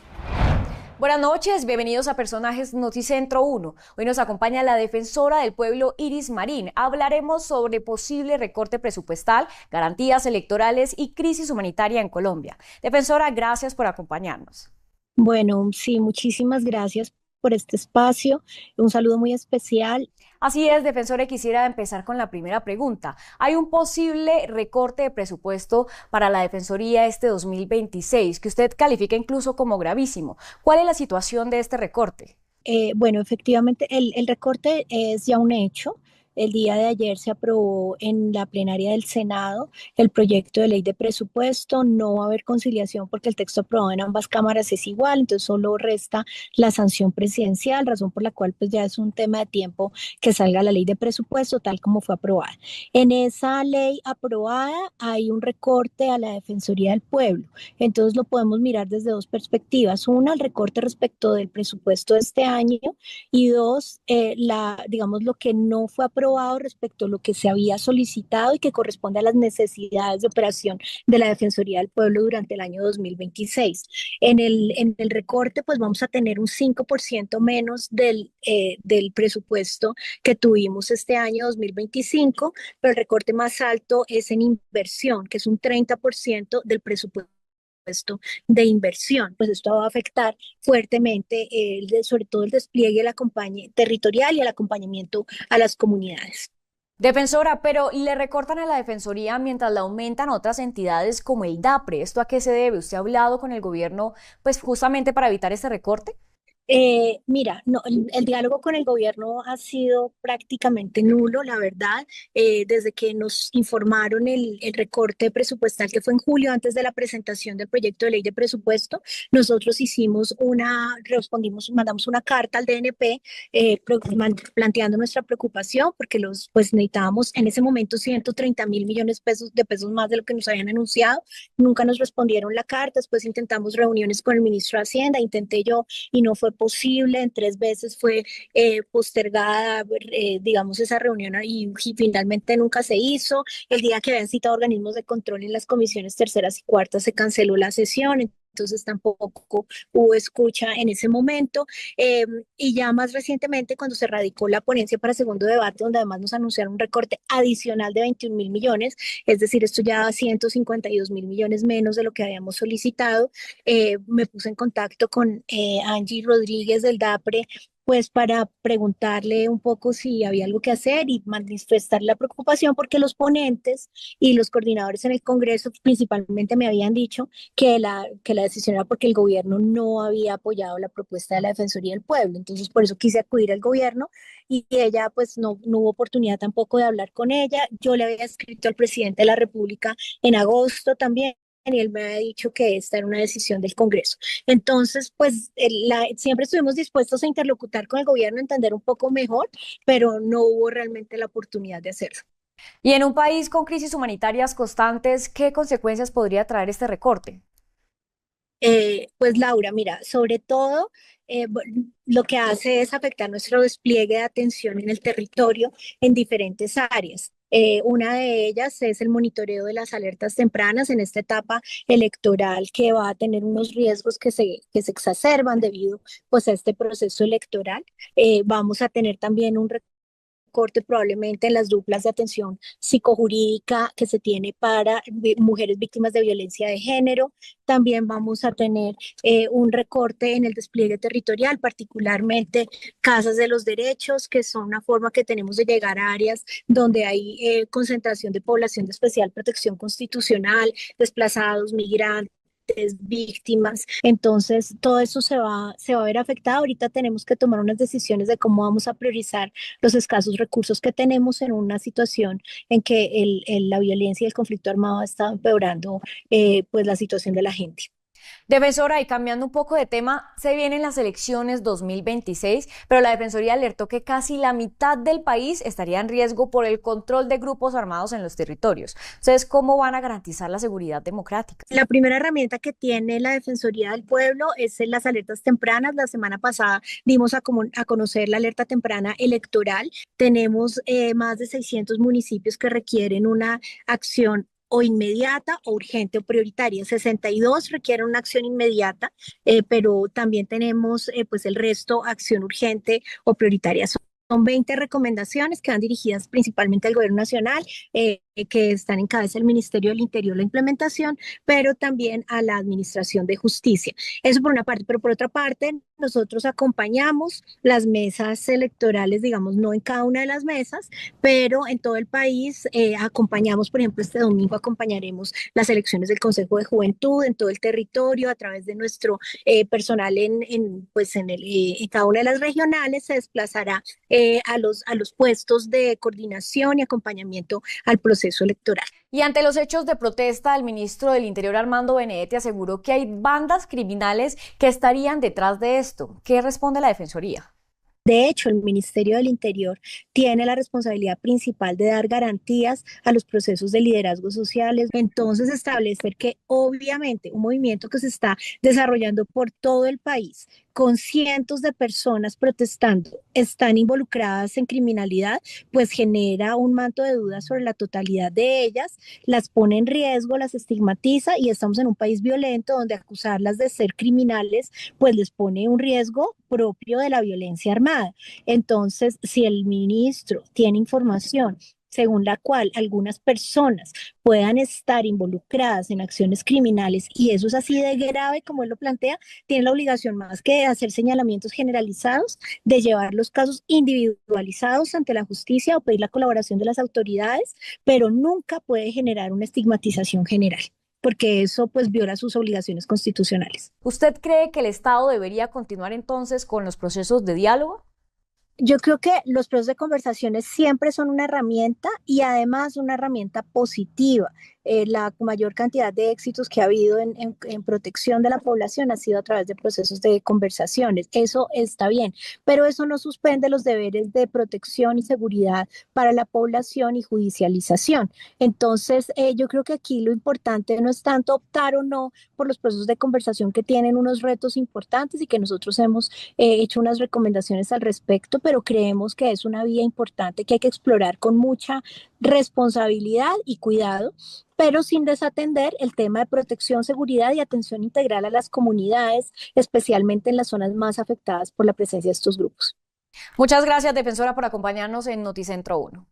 Buenas noches, bienvenidos a Personajes Noticentro 1. Hoy nos acompaña la defensora del pueblo Iris Marín. Hablaremos sobre posible recorte presupuestal, garantías electorales y crisis humanitaria en Colombia. Defensora, gracias por acompañarnos. Bueno, sí, muchísimas gracias por este espacio. Un saludo muy especial. Así es, defensora, quisiera empezar con la primera pregunta. Hay un posible recorte de presupuesto para la Defensoría este 2026, que usted califica incluso como gravísimo. ¿Cuál es la situación de este recorte? Bueno, efectivamente, el recorte es ya un hecho. El día de ayer se aprobó en la plenaria del Senado el proyecto de ley de presupuesto. No va a haber conciliación porque el texto aprobado en ambas cámaras es igual, entonces solo resta la sanción presidencial, razón por la cual pues ya es un tema de tiempo que salga la ley de presupuesto tal como fue aprobada. En esa ley aprobada hay un recorte a la Defensoría del Pueblo, entonces lo podemos mirar desde dos perspectivas. Una, el recorte respecto del presupuesto de este año y dos, digamos lo que no fue aprobado respecto a lo que se había solicitado y que corresponde a las necesidades de operación de la Defensoría del Pueblo durante el año 2026. En el recorte, pues vamos a tener un 5% menos del presupuesto que tuvimos este año 2025, pero el recorte más alto es en inversión, que es un 30% del presupuesto de inversión. Pues esto va a afectar fuertemente sobre todo el despliegue territorial y el acompañamiento a las comunidades. Defensora, pero le recortan a la Defensoría mientras la aumentan otras entidades como el DAPRE. ¿Esto a qué se debe? ¿Usted ha hablado con el gobierno pues justamente para evitar este recorte? Mira, no, el diálogo con el gobierno ha sido prácticamente nulo, la verdad, desde que nos informaron el recorte presupuestal que fue en julio, antes de la presentación del proyecto de ley de presupuesto. Nosotros mandamos una carta al DNP planteando nuestra preocupación porque pues necesitábamos en ese momento 130.000 millones de pesos más de lo que nos habían anunciado. Nunca nos respondieron la carta, después intentamos reuniones con el ministro de Hacienda, intenté yo y no fue posible, en 3 veces fue postergada, digamos, esa reunión y finalmente nunca se hizo. El día que habían citado organismos de control en las comisiones terceras y cuartas se canceló la sesión, entonces tampoco hubo escucha en ese momento. Y ya más recientemente, cuando se radicó la ponencia para segundo debate, donde además nos anunciaron un recorte adicional de 21.000 millones, es decir, esto ya da 152.000 millones menos de lo que habíamos solicitado. Me puse en contacto con Angie Rodríguez del DAPRE, pues para preguntarle un poco si había algo que hacer y manifestar la preocupación porque los ponentes y los coordinadores en el Congreso principalmente me habían dicho que la decisión era porque el gobierno no había apoyado la propuesta de la Defensoría del Pueblo. Entonces por eso quise acudir al gobierno y ella pues no hubo oportunidad tampoco de hablar con ella. Yo le había escrito al presidente de la República en agosto también, y él me había dicho que esta era una decisión del Congreso. Entonces, pues siempre estuvimos dispuestos a interlocutar con el gobierno, entender un poco mejor, pero no hubo realmente la oportunidad de hacerlo. Y en un país con crisis humanitarias constantes, ¿qué consecuencias podría traer este recorte? Pues Laura, mira, sobre todo lo que hace es afectar nuestro despliegue de atención en el territorio en diferentes áreas. Una de ellas es el monitoreo de las alertas tempranas en esta etapa electoral que va a tener unos riesgos que se exacerban debido pues, a este proceso electoral. Vamos a tener también un corte probablemente en las duplas de atención psicojurídica que se tiene para mujeres víctimas de violencia de género. También vamos a tener un recorte en el despliegue territorial, particularmente casas de los derechos, que son una forma que tenemos de llegar a áreas donde hay concentración de población de especial protección constitucional, desplazados, migrantes, víctimas. Entonces todo eso se va a ver afectado. Ahorita tenemos que tomar unas decisiones de cómo vamos a priorizar los escasos recursos que tenemos en una situación en que la violencia y el conflicto armado está empeorando pues la situación de la gente. Defensora, y cambiando un poco de tema, se vienen las elecciones 2026, pero la Defensoría alertó que casi la mitad del país estaría en riesgo por el control de grupos armados en los territorios. Entonces, ¿cómo van a garantizar la seguridad democrática? La primera herramienta que tiene la Defensoría del Pueblo es las alertas tempranas. La semana pasada dimos a conocer la alerta temprana electoral. Tenemos más de 600 municipios que requieren una acción o inmediata o urgente o prioritaria. 62 requieren una acción inmediata, pero también tenemos pues el resto acción urgente o prioritaria. Son 20 recomendaciones que van dirigidas principalmente al Gobierno Nacional, que están en cabeza del Ministerio del Interior la implementación, pero también a la Administración de Justicia. Eso por una parte, pero por otra parte, nosotros acompañamos las mesas electorales, digamos, no en cada una de las mesas, pero en todo el país acompañamos, por ejemplo, este domingo acompañaremos las elecciones del Consejo de Juventud en todo el territorio a través de nuestro personal en cada una de las regionales se desplazará a los puestos de coordinación y acompañamiento al proceso electoral. Y ante los hechos de protesta, el ministro del Interior, Armando Benedetti, aseguró que hay bandas criminales que estarían detrás de esto. ¿Qué responde la Defensoría? De hecho, el Ministerio del Interior tiene la responsabilidad principal de dar garantías a los procesos de liderazgo sociales. Entonces, establecer que obviamente un movimiento que se está desarrollando por todo el país, con cientos de personas protestando, están involucradas en criminalidad, pues genera un manto de dudas sobre la totalidad de ellas, las pone en riesgo, las estigmatiza y estamos en un país violento donde acusarlas de ser criminales, pues les pone un riesgo propio de la violencia armada. Entonces, si el ministro tiene información según la cual algunas personas puedan estar involucradas en acciones criminales y eso es así de grave como él lo plantea, tiene la obligación más que de hacer señalamientos generalizados, de llevar los casos individualizados ante la justicia o pedir la colaboración de las autoridades, pero nunca puede generar una estigmatización general, porque eso pues viola sus obligaciones constitucionales. ¿Usted cree que el Estado debería continuar entonces con los procesos de diálogo? Yo creo que los procesos de conversaciones siempre son una herramienta y además una herramienta positiva. La mayor cantidad de éxitos que ha habido en protección de la población ha sido a través de procesos de conversaciones. Eso está bien, pero eso no suspende los deberes de protección y seguridad para la población y judicialización. Entonces, yo creo que aquí lo importante no es tanto optar o no por los procesos de conversación que tienen unos retos importantes y que nosotros hemos hecho unas recomendaciones al respecto, pero creemos que es una vía importante que hay que explorar con mucha responsabilidad y cuidado, pero sin desatender el tema de protección, seguridad y atención integral a las comunidades, especialmente en las zonas más afectadas por la presencia de estos grupos. Muchas gracias, defensora, por acompañarnos en Noticentro 1.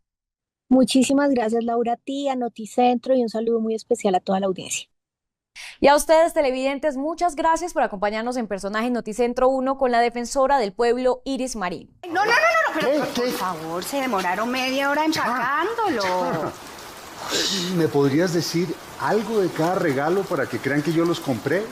Muchísimas gracias, Laura, a ti, a Noticentro y un saludo muy especial a toda la audiencia. Y a ustedes, televidentes, muchas gracias por acompañarnos en Personajes Noticentro 1 con la defensora del pueblo, Iris Marín. No, pero por favor, se demoraron media hora empacándolo. ¿Me podrías decir algo de cada regalo para que crean que yo los compré?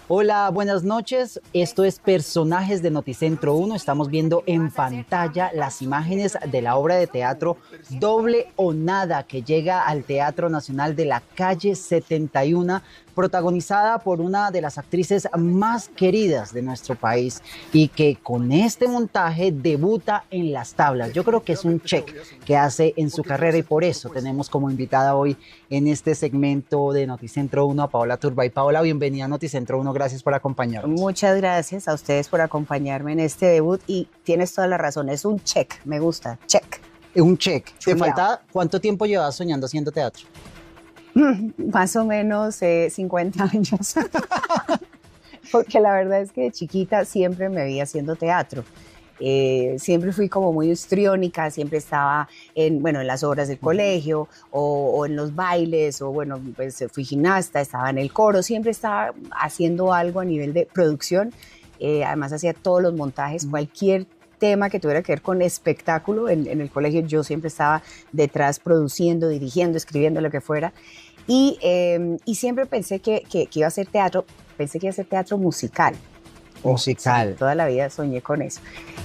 Hola, buenas noches. Esto es Personajes de Noticentro 1. Estamos viendo en pantalla las imágenes de la obra de teatro Doble o Nada, que llega al Teatro Nacional de la Calle 71 protagonizada por una de las actrices más queridas de nuestro país y que con este montaje debuta en las tablas. Yo creo que es un check que hace en su carrera y por eso tenemos como invitada hoy en este segmento de Noticentro 1 a Paola Turbay. Paola, bienvenida a Noticentro 1, gracias por acompañarnos. Muchas gracias a ustedes por acompañarme en este debut y tienes toda la razón, es un check, me gusta, check. Un check. ¿Te Chuleado. falta cuánto tiempo llevas soñando haciendo teatro? Más o menos 50 años, porque la verdad es que de chiquita siempre me vi haciendo teatro. Siempre fui como muy histriónica, siempre estaba en las obras del colegio o en los bailes, o bueno, pues fui gimnasta, estaba en el coro, siempre estaba haciendo algo a nivel de producción. Además hacía todos los montajes, cualquier tema que tuviera que ver con espectáculo en el colegio, yo siempre estaba detrás produciendo, dirigiendo, escribiendo, lo que fuera. Y siempre pensé que iba a hacer teatro, pensé que iba a hacer teatro musical. Musical. Sí, toda la vida soñé con eso.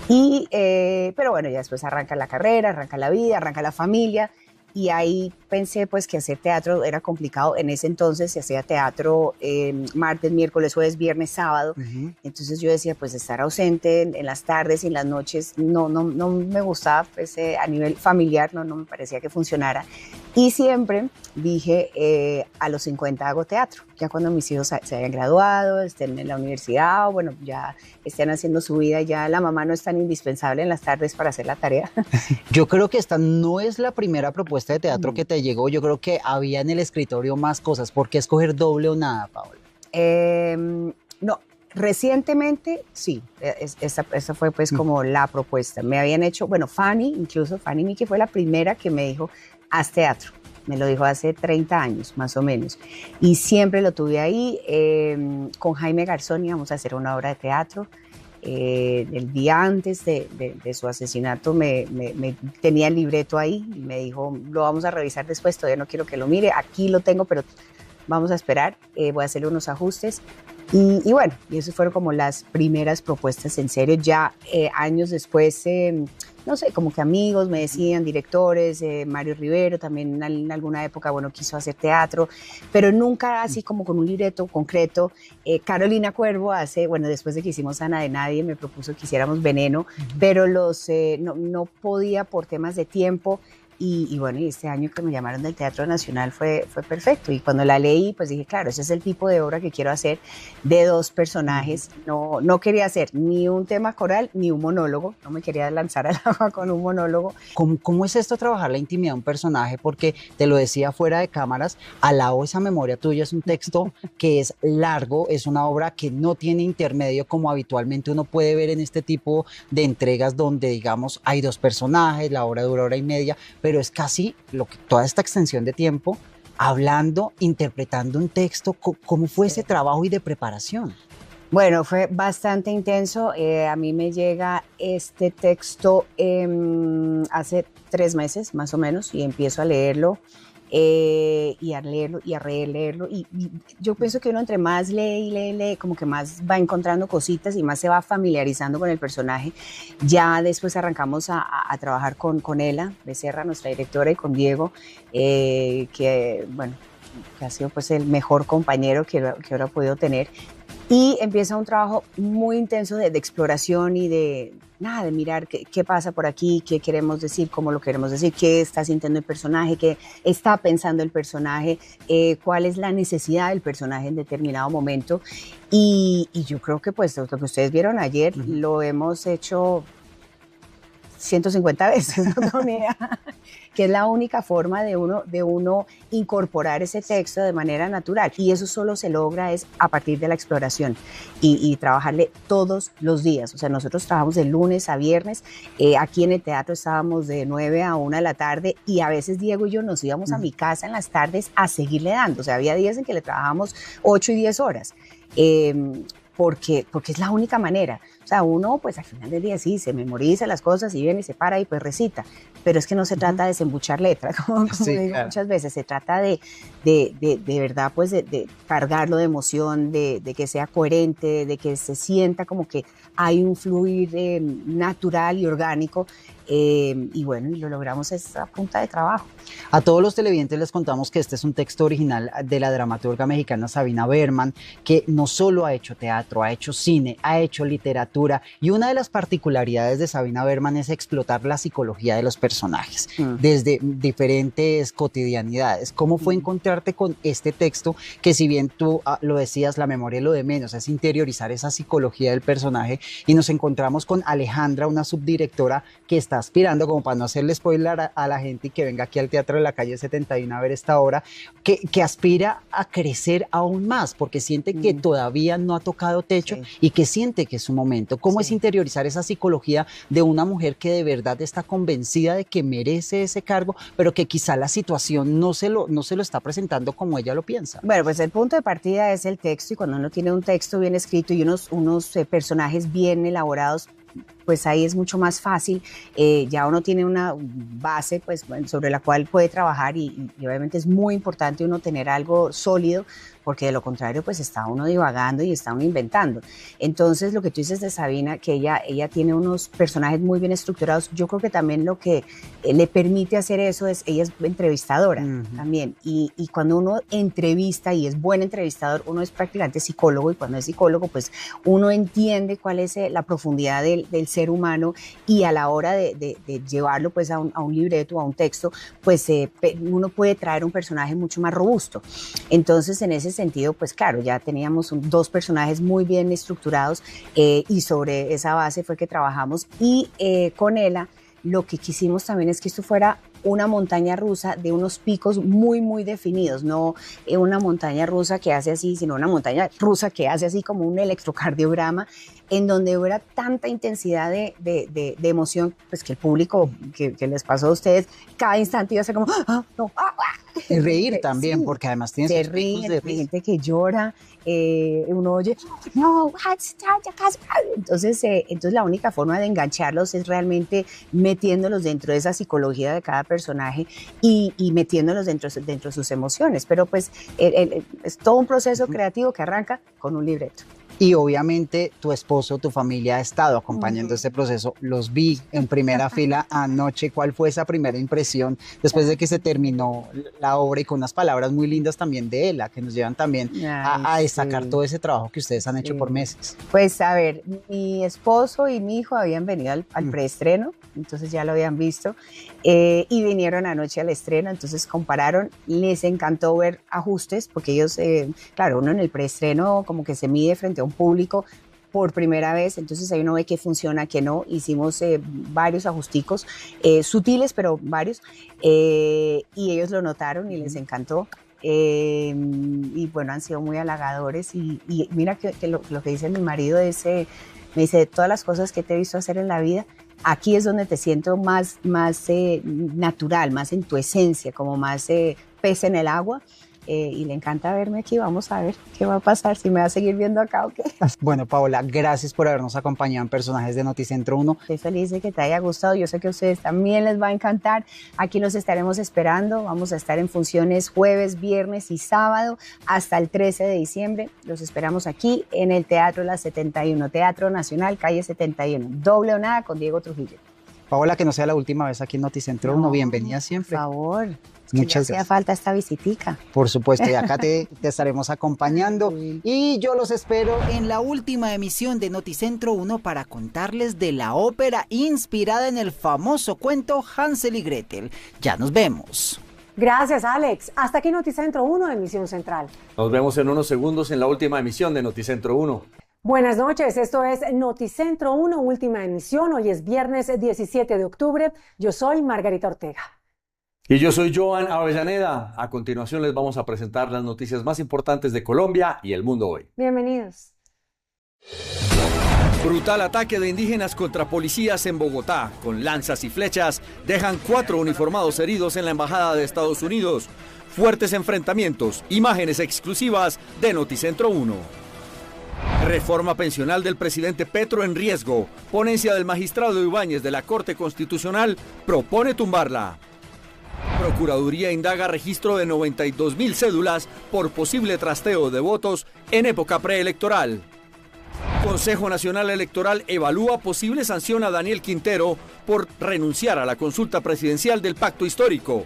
Pero bueno, ya después arranca la carrera, arranca la vida, arranca la familia. Y ahí pensé pues que hacer teatro era complicado. En ese entonces se hacía teatro martes, miércoles, jueves, viernes, sábado. Entonces yo decía pues estar ausente en las tardes y en las noches no me gustaba, pues, a nivel familiar no me parecía que funcionara. Y siempre dije a los 50 hago teatro. Ya cuando mis hijos se hayan graduado, estén en la universidad o bueno, ya estén haciendo su vida, ya la mamá no es tan indispensable en las tardes para hacer la tarea. Yo creo que esta no es la primera propuesta de teatro que te llegó. Yo creo que había en el escritorio más cosas. ¿Por qué escoger Doble o Nada, Paola? No, recientemente sí, esa fue pues como la propuesta. Me habían hecho, bueno, Fanny Miki fue la primera que me dijo, haz teatro. Me lo dijo hace 30 años, más o menos. Y siempre lo tuve ahí. Con Jaime Garzón íbamos a hacer una obra de teatro. El día antes de su asesinato me tenía el libreto ahí y me dijo, lo vamos a revisar después, todavía no quiero que lo mire, aquí lo tengo, pero vamos a esperar, voy a hacerle unos ajustes. Y bueno, y esas fueron como las primeras propuestas en serio. Ya años después, no sé, como que amigos me decían, directores, Mario Rivero también en alguna época, bueno, quiso hacer teatro, pero nunca así como con un libreto concreto. Carolina Cuervo después de que hicimos Ana de Nadie, me propuso que hiciéramos Veneno, pero no podía por temas de tiempo. Y bueno, y este año que me llamaron del Teatro Nacional fue perfecto. Y cuando la leí, pues dije, claro, ese es el tipo de obra que quiero hacer, de dos personajes. No quería hacer ni un tema coral ni un monólogo. No me quería lanzar al agua con un monólogo. ¿Cómo es esto trabajar la intimidad de un personaje? Porque te lo decía fuera de cámaras, al lado esa memoria tuya es un texto que es largo, es una obra que no tiene intermedio como habitualmente uno puede ver en este tipo de entregas donde, digamos, hay dos personajes, la obra dura hora y media, pero es casi toda esta extensión de tiempo hablando, interpretando un texto. ¿Cómo fue ese trabajo y de preparación? Bueno, fue bastante intenso. A mí me llega este texto hace 3 meses más o menos y empiezo a leerlo y a leerlo y a releerlo y yo pienso que uno entre más lee, como que más va encontrando cositas y más se va familiarizando con el personaje. Ya después arrancamos a trabajar con Ela Becerra, nuestra directora, y con Diego, que ha sido pues el mejor compañero que ahora he podido tener. Y empieza un trabajo muy intenso de exploración y de mirar qué pasa por aquí, qué queremos decir, cómo lo queremos decir, qué está sintiendo el personaje, qué está pensando el personaje, cuál es la necesidad del personaje en determinado momento. Y yo creo que pues lo que ustedes vieron ayer lo hemos hecho 150 veces, no tengo ni idea, que es la única forma de uno incorporar ese texto de manera natural. Y eso solo se logra es a partir de la exploración y trabajarle todos los días. O sea, nosotros trabajamos de lunes a viernes. Aquí en el teatro estábamos de 9 a 1 de la tarde y a veces Diego y yo nos íbamos a mi casa en las tardes a seguirle dando. O sea, había días en que le trabajábamos 8 y 10 horas. Porque es la única manera. O sea, uno pues al final del día sí se memoriza las cosas y viene y se para y pues recita, pero es que no se trata de desembuchar letra, como sí, digo claro. Muchas veces, se trata de verdad pues de cargarlo de emoción, de que sea coherente, de que se sienta como que hay un fluir natural y orgánico y bueno, y lo logramos esta punta de trabajo. A todos los televidentes les contamos que este es un texto original de la dramaturga mexicana Sabina Berman, que no solo ha hecho teatro, ha hecho cine, ha hecho literatura, y una de las particularidades de Sabina Berman es explotar la psicología de los personajes desde diferentes cotidianidades. ¿Cómo fue encontrarte con este texto que, si bien tú lo decías, la memoria es lo de menos, es interiorizar esa psicología del personaje, y nos encontramos con Alejandra, una subdirectora que está aspirando, como para no hacerle spoiler a la gente y que venga aquí al Teatro de la Calle 71 a ver esta obra, que aspira a crecer aún más, porque siente que todavía no ha tocado techo y que siente que es su momento? ¿Cómo es interiorizar esa psicología de una mujer que de verdad está convencida de que merece ese cargo, pero que quizá la situación no se lo está presentando como ella lo piensa? Bueno, pues el punto de partida es el texto, y cuando uno tiene un texto bien escrito y unos personajes bien elaborados, pues ahí es mucho más fácil, ya uno tiene una base pues, sobre la cual puede trabajar, y obviamente es muy importante uno tener algo sólido, porque de lo contrario pues está uno divagando y está uno inventando. Entonces lo que tú dices de Sabina, que ella tiene unos personajes muy bien estructurados, yo creo que también lo que le permite hacer eso es, ella es entrevistadora también, y cuando uno entrevista y es buen entrevistador, uno es prácticamente psicólogo, y cuando es psicólogo pues uno entiende cuál es la profundidad del ser humano, y a la hora de llevarlo pues a un libreto, a un texto, pues uno puede traer un personaje mucho más robusto. Entonces en ese sentido pues claro, ya teníamos dos personajes muy bien estructurados, y sobre esa base fue que trabajamos, y con Ela lo que quisimos también es que esto fuera una montaña rusa de unos picos muy, muy definidos, no una montaña rusa que hace así, sino una montaña rusa que hace así como un electrocardiograma, en donde hubiera tanta intensidad de emoción, pues que el público, que les pasó a ustedes, cada instante iba a ser como, Y reír también, porque además tienes se ríen, hay gente que llora, uno oye, no, entonces la única forma de engancharlos es realmente metiéndolos dentro de esa psicología de cada personaje, y metiéndolos dentro de sus emociones, pero pues es todo un proceso creativo que arranca con un libreto. Y obviamente tu esposo, tu familia ha estado acompañando este proceso. Los vi en primera fila anoche. ¿Cuál fue esa primera impresión después de que se terminó la obra, y con unas palabras muy lindas también de Ela, que nos llevan también a destacar todo ese trabajo que ustedes han hecho por meses? Pues a ver, mi esposo y mi hijo habían venido al preestreno, entonces ya lo habían visto, y vinieron anoche al estreno, entonces compararon, les encantó ver ajustes, porque ellos, claro, uno en el preestreno como que se mide frente a un público por primera vez, entonces ahí uno ve qué funciona, qué no. Hicimos varios ajusticos, sutiles, pero varios, y ellos lo notaron y les encantó. Y bueno, han sido muy halagadores, y mira que lo que dice mi marido es, me dice, de todas las cosas que te he visto hacer en la vida, aquí es donde te siento más natural, más en tu esencia, como más pez en el agua. Y le encanta verme aquí. Vamos a ver qué va a pasar, si me va a seguir viendo acá o qué. Bueno, Paola, gracias por habernos acompañado en Personajes de Noticentro 1. Estoy feliz de que te haya gustado. Yo sé que a ustedes también les va a encantar. Aquí los estaremos esperando. Vamos a estar en funciones jueves, viernes y sábado hasta el 13 de diciembre. Los esperamos aquí en el Teatro La 71, Teatro Nacional, calle 71. Doble o nada con Diego Trujillo. Paola, que no sea la última vez aquí en Noticentro 1. Bienvenida siempre. Por favor. Muchas gracias. Hacía falta esta visitica. Por supuesto, y acá te estaremos acompañando. Y yo los espero en la última emisión de Noticentro 1 para contarles de la ópera inspirada en el famoso cuento Hansel y Gretel. Ya nos vemos. Gracias, Alex. Hasta aquí Noticentro 1, emisión central. Nos vemos en unos segundos en la última emisión de Noticentro 1. Buenas noches, esto es Noticentro 1, última emisión. Hoy es viernes 17 de octubre. Yo soy Margarita Ortega. Y yo soy Joan Avellaneda. A continuación les vamos a presentar las noticias más importantes de Colombia y el mundo hoy. Bienvenidos. Brutal ataque de indígenas contra policías en Bogotá. Con lanzas y flechas dejan 4 uniformados heridos en la Embajada de Estados Unidos. Fuertes enfrentamientos, imágenes exclusivas de Noticentro 1. Reforma pensional del presidente Petro en riesgo. Ponencia del magistrado Ibáñez de la Corte Constitucional propone tumbarla. Procuraduría indaga registro de 92.000 cédulas por posible trasteo de votos en época preelectoral. Consejo Nacional Electoral evalúa posible sanción a Daniel Quintero por renunciar a la consulta presidencial del pacto histórico.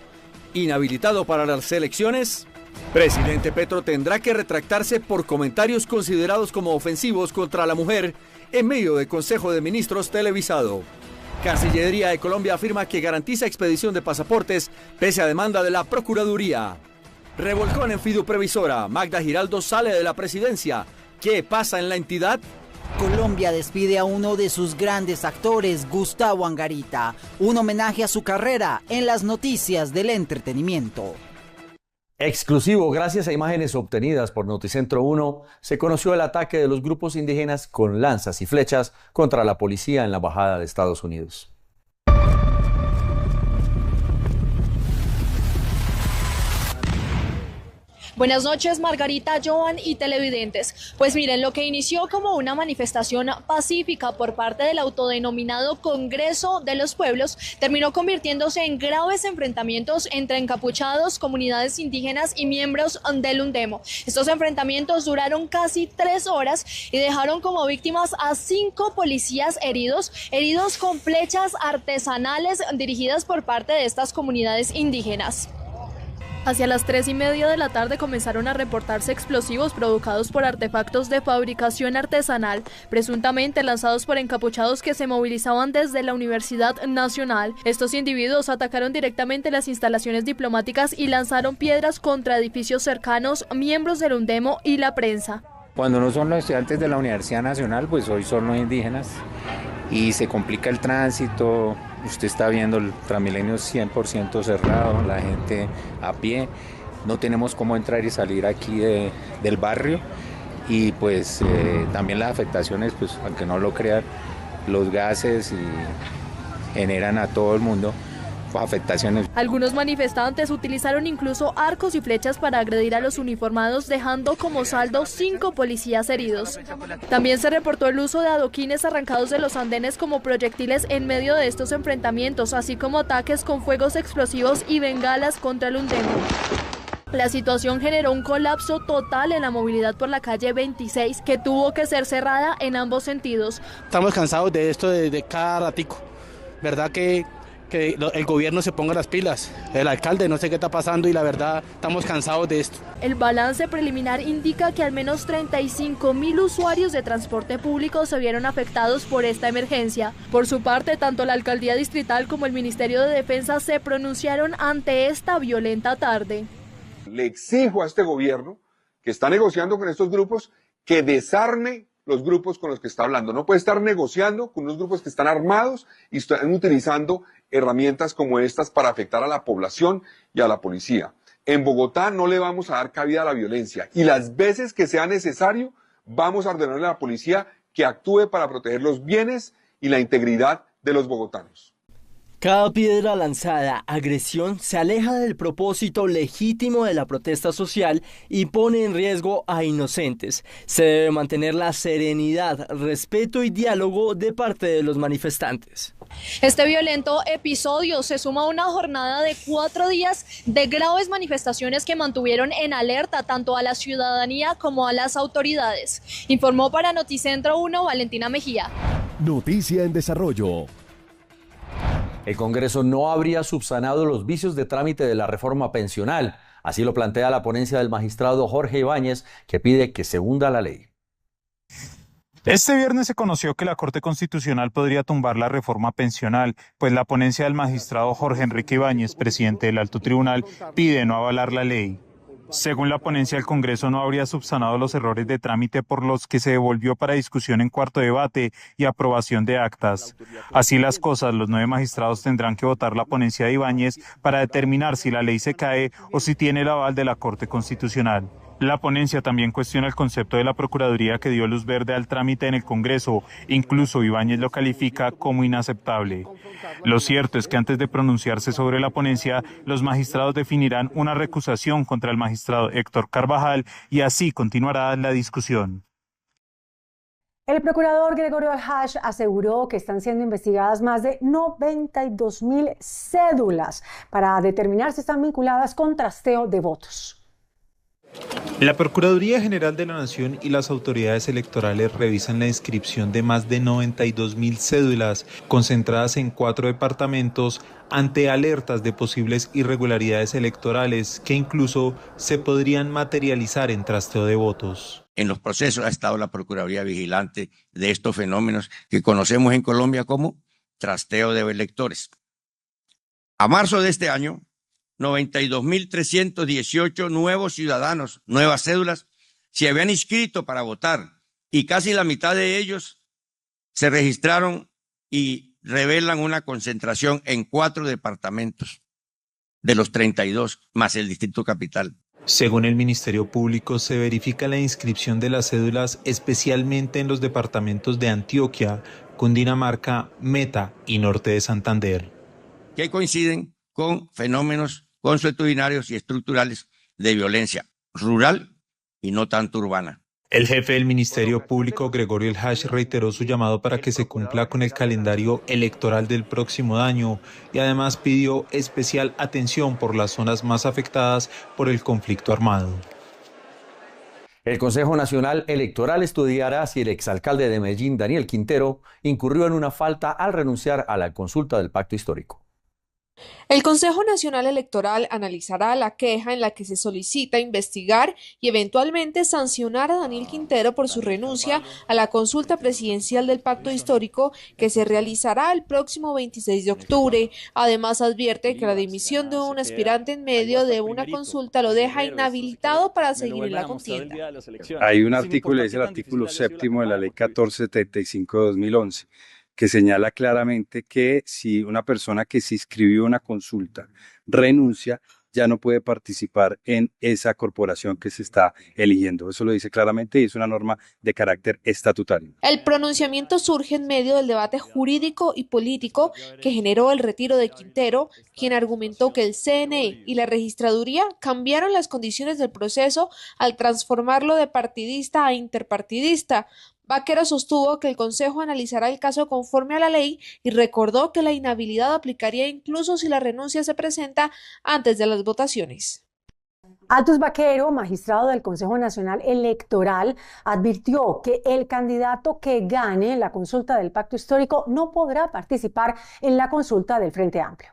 Inhabilitado para las elecciones, presidente Petro tendrá que retractarse por comentarios considerados como ofensivos contra la mujer en medio de Consejo de Ministros televisado. Cancillería de Colombia afirma que garantiza expedición de pasaportes pese a demanda de la Procuraduría. Revolcón en Fiduprevisora. Magda Giraldo sale de la presidencia. ¿Qué pasa en la entidad? Colombia despide a uno de sus grandes actores, Gustavo Angarita. Un homenaje a su carrera en las noticias del entretenimiento. Exclusivo, gracias a imágenes obtenidas por Noticentro 1, se conoció el ataque de los grupos indígenas con lanzas y flechas contra la policía en la embajada de Estados Unidos. Buenas noches, Margarita, Joan y televidentes. Pues miren, lo que inició como una manifestación pacífica por parte del autodenominado Congreso de los Pueblos terminó convirtiéndose en graves enfrentamientos entre encapuchados, comunidades indígenas y miembros del UNDEMO. Estos enfrentamientos duraron casi 3 horas y dejaron como víctimas a 5 policías heridos con flechas artesanales dirigidas por parte de estas comunidades indígenas. Hacia las 3:30 de la tarde comenzaron a reportarse explosivos provocados por artefactos de fabricación artesanal, presuntamente lanzados por encapuchados que se movilizaban desde la Universidad Nacional. Estos individuos atacaron directamente las instalaciones diplomáticas y lanzaron piedras contra edificios cercanos, miembros del UNDEMO y la prensa. Cuando no son los estudiantes de la Universidad Nacional, pues hoy son los indígenas y se complica el tránsito. Usted está viendo el Transmilenio 100% cerrado, la gente a pie, no tenemos cómo entrar y salir aquí del barrio y pues también las afectaciones, pues aunque no lo crean, los gases y generan a todo el mundo afectaciones. Algunos manifestantes utilizaron incluso arcos y flechas para agredir a los uniformados, dejando como saldo 5 policías heridos. También se reportó el uso de adoquines arrancados de los andenes como proyectiles en medio de estos enfrentamientos, así como ataques con fuegos explosivos y bengalas contra el UNDEMO. La situación generó un colapso total en la movilidad por la calle 26, que tuvo que ser cerrada en ambos sentidos. Estamos cansados de esto de cada ratico, ¿verdad? Que el gobierno se ponga las pilas, el alcalde no sé qué está pasando y la verdad estamos cansados de esto. El balance preliminar indica que al menos 35.000 usuarios de transporte público se vieron afectados por esta emergencia. Por su parte, tanto la alcaldía distrital como el Ministerio de Defensa se pronunciaron ante esta violenta tarde. Le exijo a este gobierno que está negociando con estos grupos que desarme los grupos con los que está hablando. No puede estar negociando con unos grupos que están armados y están utilizando herramientas como estas para afectar a la población y a la policía. En Bogotá no le vamos a dar cabida a la violencia y las veces que sea necesario vamos a ordenarle a la policía que actúe para proteger los bienes y la integridad de los bogotanos. Cada piedra lanzada, agresión, se aleja del propósito legítimo de la protesta social y pone en riesgo a inocentes. Se debe mantener la serenidad, respeto y diálogo de parte de los manifestantes. Este violento episodio se suma a una jornada de 4 días de graves manifestaciones que mantuvieron en alerta tanto a la ciudadanía como a las autoridades. Informó para Noticentro 1 Valentina Mejía. Noticia en desarrollo. El Congreso no habría subsanado los vicios de trámite de la reforma pensional. Así lo plantea la ponencia del magistrado Jorge Ibáñez, que pide que se hunda la ley. Este viernes se conoció que la Corte Constitucional podría tumbar la reforma pensional, pues la ponencia del magistrado Jorge Enrique Ibáñez, presidente del Alto Tribunal, pide no avalar la ley. Según la ponencia, el Congreso no habría subsanado los errores de trámite por los que se devolvió para discusión en cuarto debate y aprobación de actas. Así las cosas, los 9 magistrados tendrán que votar la ponencia de Ibáñez para determinar si la ley se cae o si tiene el aval de la Corte Constitucional. La ponencia también cuestiona el concepto de la Procuraduría que dio luz verde al trámite en el Congreso. Incluso Ibáñez lo califica como inaceptable. Lo cierto es que antes de pronunciarse sobre la ponencia, los magistrados definirán una recusación contra el magistrado Héctor Carvajal y así continuará la discusión. El procurador Gregorio Hash aseguró que están siendo investigadas más de 92.000 cédulas para determinar si están vinculadas con trasteo de votos. La Procuraduría General de la Nación y las autoridades electorales revisan la inscripción de más de 92.000 cédulas concentradas en 4 departamentos ante alertas de posibles irregularidades electorales que incluso se podrían materializar en trasteo de votos. En los procesos ha estado la Procuraduría vigilante de estos fenómenos que conocemos en Colombia como trasteo de electores. A marzo de este año, 92.318 nuevos ciudadanos, nuevas cédulas, se habían inscrito para votar y casi la mitad de ellos se registraron y revelan una concentración en 4 departamentos de los 32 más el Distrito Capital. Según el Ministerio Público, se verifica la inscripción de las cédulas especialmente en los departamentos de Antioquia, Cundinamarca, Meta y Norte de Santander, que coinciden con fenómenos consuetudinarios y estructurales de violencia rural y no tanto urbana. El jefe del Ministerio Público, Gregorio El Hash, reiteró su llamado para que se cumpla con el calendario electoral del próximo año y además pidió especial atención por las zonas más afectadas por el conflicto armado. El Consejo Nacional Electoral estudiará si el exalcalde de Medellín, Daniel Quintero, incurrió en una falta al renunciar a la consulta del pacto histórico. El Consejo Nacional Electoral analizará la queja en la que se solicita investigar y eventualmente sancionar a Daniel Quintero por su renuncia a la consulta presidencial del pacto histórico que se realizará el próximo 26 de octubre. Además, advierte que la dimisión de un aspirante en medio de una consulta lo deja inhabilitado para seguir en la contienda. Hay un artículo, es el artículo 7º de la Ley 1475 de 2011. Que señala claramente que si una persona que se inscribió en una consulta renuncia, ya no puede participar en esa corporación que se está eligiendo. Eso lo dice claramente y es una norma de carácter estatutario. El pronunciamiento surge en medio del debate jurídico y político que generó el retiro de Quintero, quien argumentó que el CNE y la registraduría cambiaron las condiciones del proceso al transformarlo de partidista a interpartidista. Vaquero sostuvo que el Consejo analizará el caso conforme a la ley y recordó que la inhabilidad aplicaría incluso si la renuncia se presenta antes de las votaciones. Altus Vaquero, magistrado del Consejo Nacional Electoral, advirtió que el candidato que gane la consulta del pacto histórico no podrá participar en la consulta del Frente Amplio.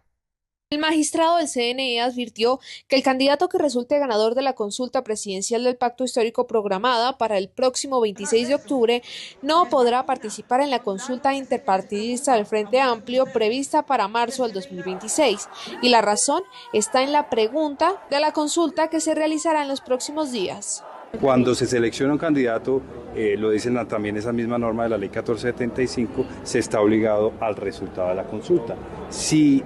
El magistrado del CNE advirtió que el candidato que resulte ganador de la consulta presidencial del pacto histórico programada para el próximo 26 de octubre no podrá participar en la consulta interpartidista del Frente Amplio prevista para marzo del 2026. Y la razón está en la pregunta de la consulta que se realizará en los próximos días. Cuando se selecciona un candidato, lo dicen también esa misma norma de la Ley 1475, se está obligado al resultado de la consulta. Si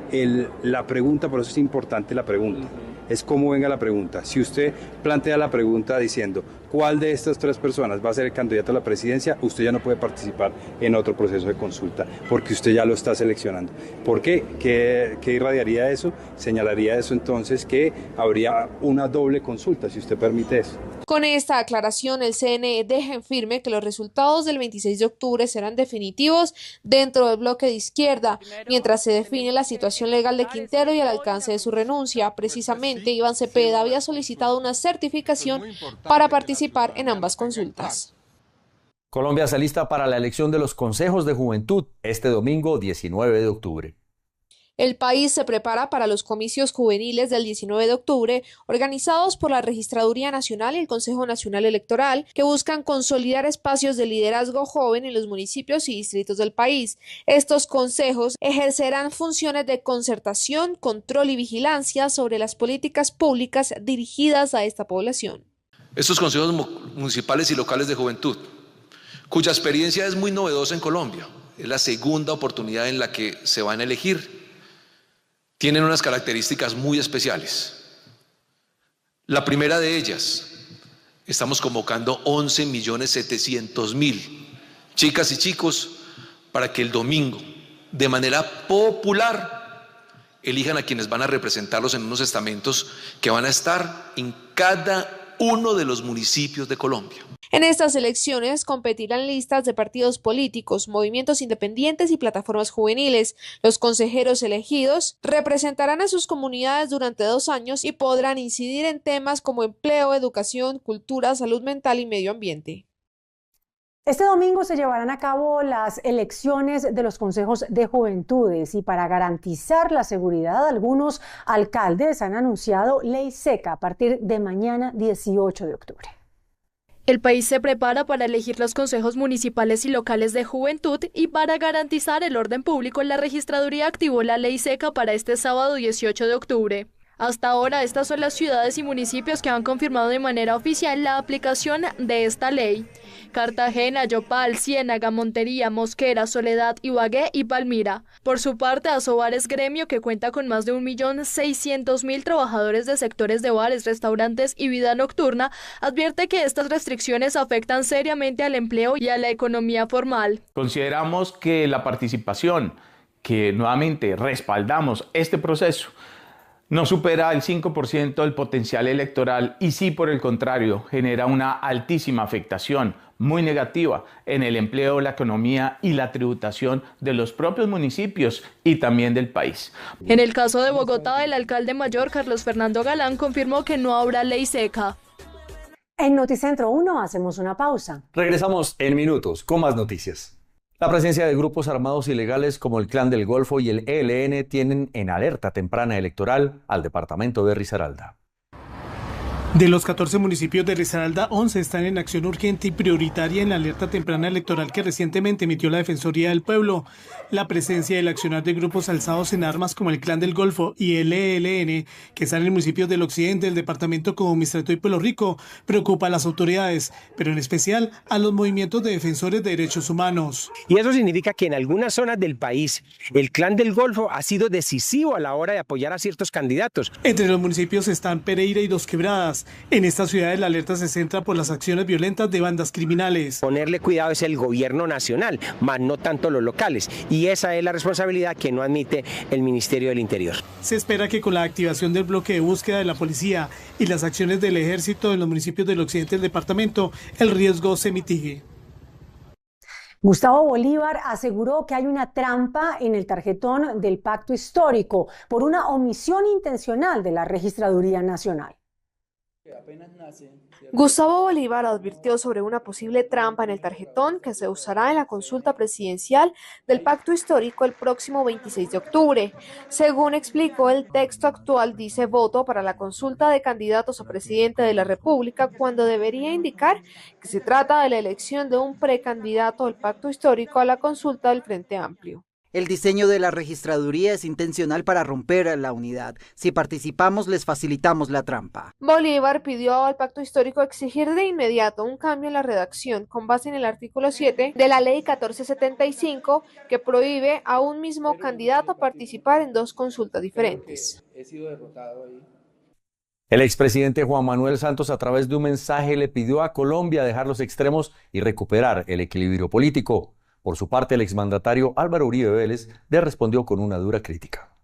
la pregunta, por eso es importante la pregunta, es cómo venga la pregunta. Si usted plantea la pregunta diciendo cuál de estas 3 personas va a ser el candidato a la presidencia, usted ya no puede participar en otro proceso de consulta porque usted ya lo está seleccionando. ¿Por qué? ¿Qué irradiaría eso? Señalaría eso entonces que habría una doble consulta si usted permite eso. Con esta aclaración, el CNE deja en firme que los resultados del 26 de octubre serán definitivos dentro del bloque de izquierda, mientras se define la situación legal de Quintero y el alcance de su renuncia. Precisamente, Iván Cepeda había solicitado una certificación para participar en ambas consultas. Colombia se alista para la elección de los consejos de juventud este domingo 19 de octubre. El país se prepara para los comicios juveniles del 19 de octubre, organizados por la Registraduría Nacional y el Consejo Nacional Electoral, que buscan consolidar espacios de liderazgo joven en los municipios y distritos del país. Estos consejos ejercerán funciones de concertación, control y vigilancia sobre las políticas públicas dirigidas a esta población. Estos consejos municipales y locales de juventud, cuya experiencia es muy novedosa en Colombia, es la segunda oportunidad en la que se van a elegir, tienen unas características muy especiales. La primera de ellas, estamos convocando 11.700.000 chicas y chicos para que el domingo, de manera popular, elijan a quienes van a representarlos en unos estamentos que van a estar en cada uno de los municipios de Colombia. En estas elecciones competirán listas de partidos políticos, movimientos independientes y plataformas juveniles. Los consejeros elegidos representarán a sus comunidades durante 2 años y podrán incidir en temas como empleo, educación, cultura, salud mental y medio ambiente. Este domingo se llevarán a cabo las elecciones de los consejos de juventudes y para garantizar la seguridad, algunos alcaldes han anunciado ley seca a partir de mañana 18 de octubre. El país se prepara para elegir los consejos municipales y locales de juventud y para garantizar el orden público, la registraduría activó la ley seca para este sábado 18 de octubre. Hasta ahora, estas son las ciudades y municipios que han confirmado de manera oficial la aplicación de esta ley: Cartagena, Yopal, Ciénaga, Montería, Mosquera, Soledad, Ibagué y Palmira. Por su parte, Asobares Gremio, que cuenta con más de 1.600.000 trabajadores de sectores de bares, restaurantes y vida nocturna, advierte que estas restricciones afectan seriamente al empleo y a la economía formal. Consideramos que la participación, que nuevamente respaldamos este proceso, no supera el 5% del potencial electoral y sí, por el contrario, genera una altísima afectación muy negativa en el empleo, la economía y la tributación de los propios municipios y también del país. En el caso de Bogotá, el alcalde mayor Carlos Fernando Galán confirmó que no habrá ley seca. En Noticentro 1 hacemos una pausa. Regresamos en minutos con más noticias. La presencia de grupos armados ilegales como el Clan del Golfo y el ELN tienen en alerta temprana electoral al departamento de Risaralda. De los 14 municipios de Risaralda, 11 están en acción urgente y prioritaria en la alerta temprana electoral que recientemente emitió la Defensoría del Pueblo. La presencia y el accionar de grupos alzados en armas como el Clan del Golfo y el ELN, que están en municipios del occidente del departamento como Mistreto y Pueblo Rico, preocupa a las autoridades, pero en especial a los movimientos de defensores de derechos humanos. Y eso significa que en algunas zonas del país, el Clan del Golfo ha sido decisivo a la hora de apoyar a ciertos candidatos. Entre los municipios están Pereira y Dos Quebradas. En estas ciudades la alerta se centra por las acciones violentas de bandas criminales. Ponerle cuidado es el gobierno nacional, más no tanto los locales. Y esa es la responsabilidad que no admite el Ministerio del Interior. Se espera que con la activación del bloque de búsqueda de la policía y las acciones del ejército en los municipios del occidente del departamento, el riesgo se mitigue. Gustavo Bolívar aseguró que hay una trampa en el tarjetón del pacto histórico por una omisión intencional de la Registraduría Nacional. Gustavo Bolívar advirtió sobre una posible trampa en el tarjetón que se usará en la consulta presidencial del pacto histórico el próximo 26 de octubre. Según explicó, el texto actual dice voto para la consulta de candidatos a presidente de la República, cuando debería indicar que se trata de la elección de un precandidato al pacto histórico a la consulta del Frente Amplio. El diseño de la registraduría es intencional para romper la unidad. Si participamos, les facilitamos la trampa. Bolívar pidió al pacto histórico exigir de inmediato un cambio en la redacción con base en el artículo 7 de la ley 1475 que prohíbe a un mismo candidato participar en 2 consultas diferentes. El expresidente Juan Manuel Santos, a través de un mensaje, le pidió a Colombia dejar los extremos y recuperar el equilibrio político. Por su parte, el exmandatario Álvaro Uribe Vélez le respondió con una dura crítica.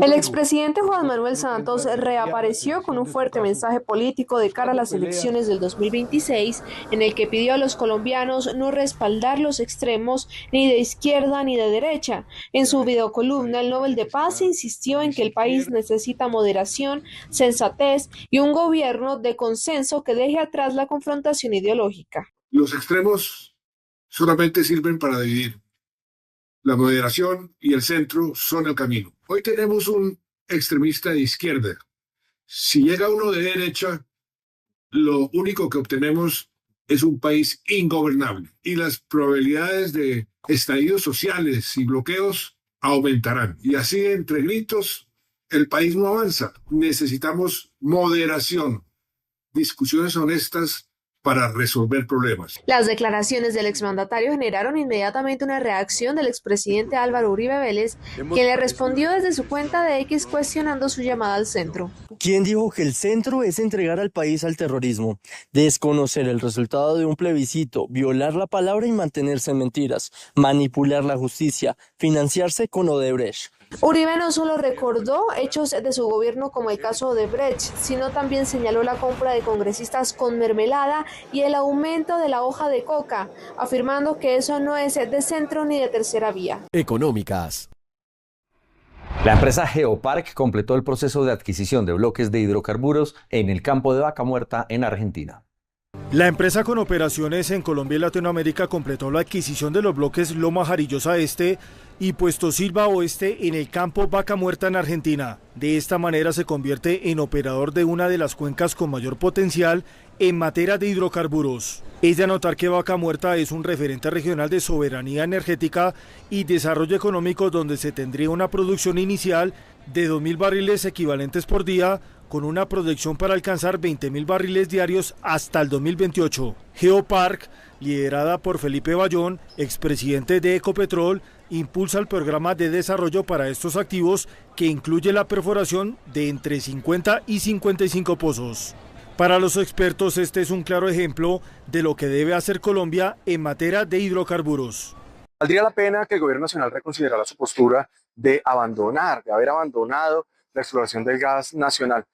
El expresidente Juan Manuel Santos reapareció con un fuerte mensaje político de cara a las elecciones del 2026, en el que pidió a los colombianos no respaldar los extremos ni de izquierda ni de derecha. En su videocolumna, el Nobel de Paz insistió en que el país necesita moderación, sensatez y un gobierno de consenso que deje atrás la confrontación ideológica. Los extremos solamente sirven para dividir. La moderación y el centro son el camino. Hoy tenemos un extremista de izquierda. Si llega uno de derecha, lo único que obtenemos es un país ingobernable y las probabilidades de estallidos sociales y bloqueos aumentarán. Y así, entre gritos, el país no avanza. Necesitamos moderación, discusiones honestas para resolver problemas. Las declaraciones del exmandatario generaron inmediatamente una reacción del expresidente Álvaro Uribe Vélez, quien le respondió desde su cuenta de X cuestionando su llamada al centro. ¿Quién dijo que el centro es entregar al país al terrorismo, desconocer el resultado de un plebiscito, violar la palabra y mantenerse en mentiras, manipular la justicia, financiarse con Odebrecht? Uribe no solo recordó hechos de su gobierno como el caso de Brecht, sino también señaló la compra de congresistas con mermelada y el aumento de la hoja de coca, afirmando que eso no es de centro ni de tercera vía. Económicas. La empresa Geopark completó el proceso de adquisición de bloques de hidrocarburos en el campo de Vaca Muerta, en Argentina. La empresa con operaciones en Colombia y Latinoamérica completó la adquisición de los bloques Loma Jarillosa Este y Puesto Silva Oeste en el campo Vaca Muerta en Argentina. De esta manera se convierte en operador de una de las cuencas con mayor potencial en materia de hidrocarburos. Es de anotar que Vaca Muerta es un referente regional de soberanía energética y desarrollo económico, donde se tendría una producción inicial de 2.000 barriles equivalentes por día, con una proyección para alcanzar 20.000 barriles diarios hasta el 2028. Geopark, liderada por Felipe Bayón, expresidente de Ecopetrol, impulsa el programa de desarrollo para estos activos, que incluye la perforación de entre 50 y 55 pozos. Para los expertos, este es un claro ejemplo de lo que debe hacer Colombia en materia de hidrocarburos. Valdría la pena que el gobierno nacional reconsiderara su postura de haber abandonado la exploración del gas nacional.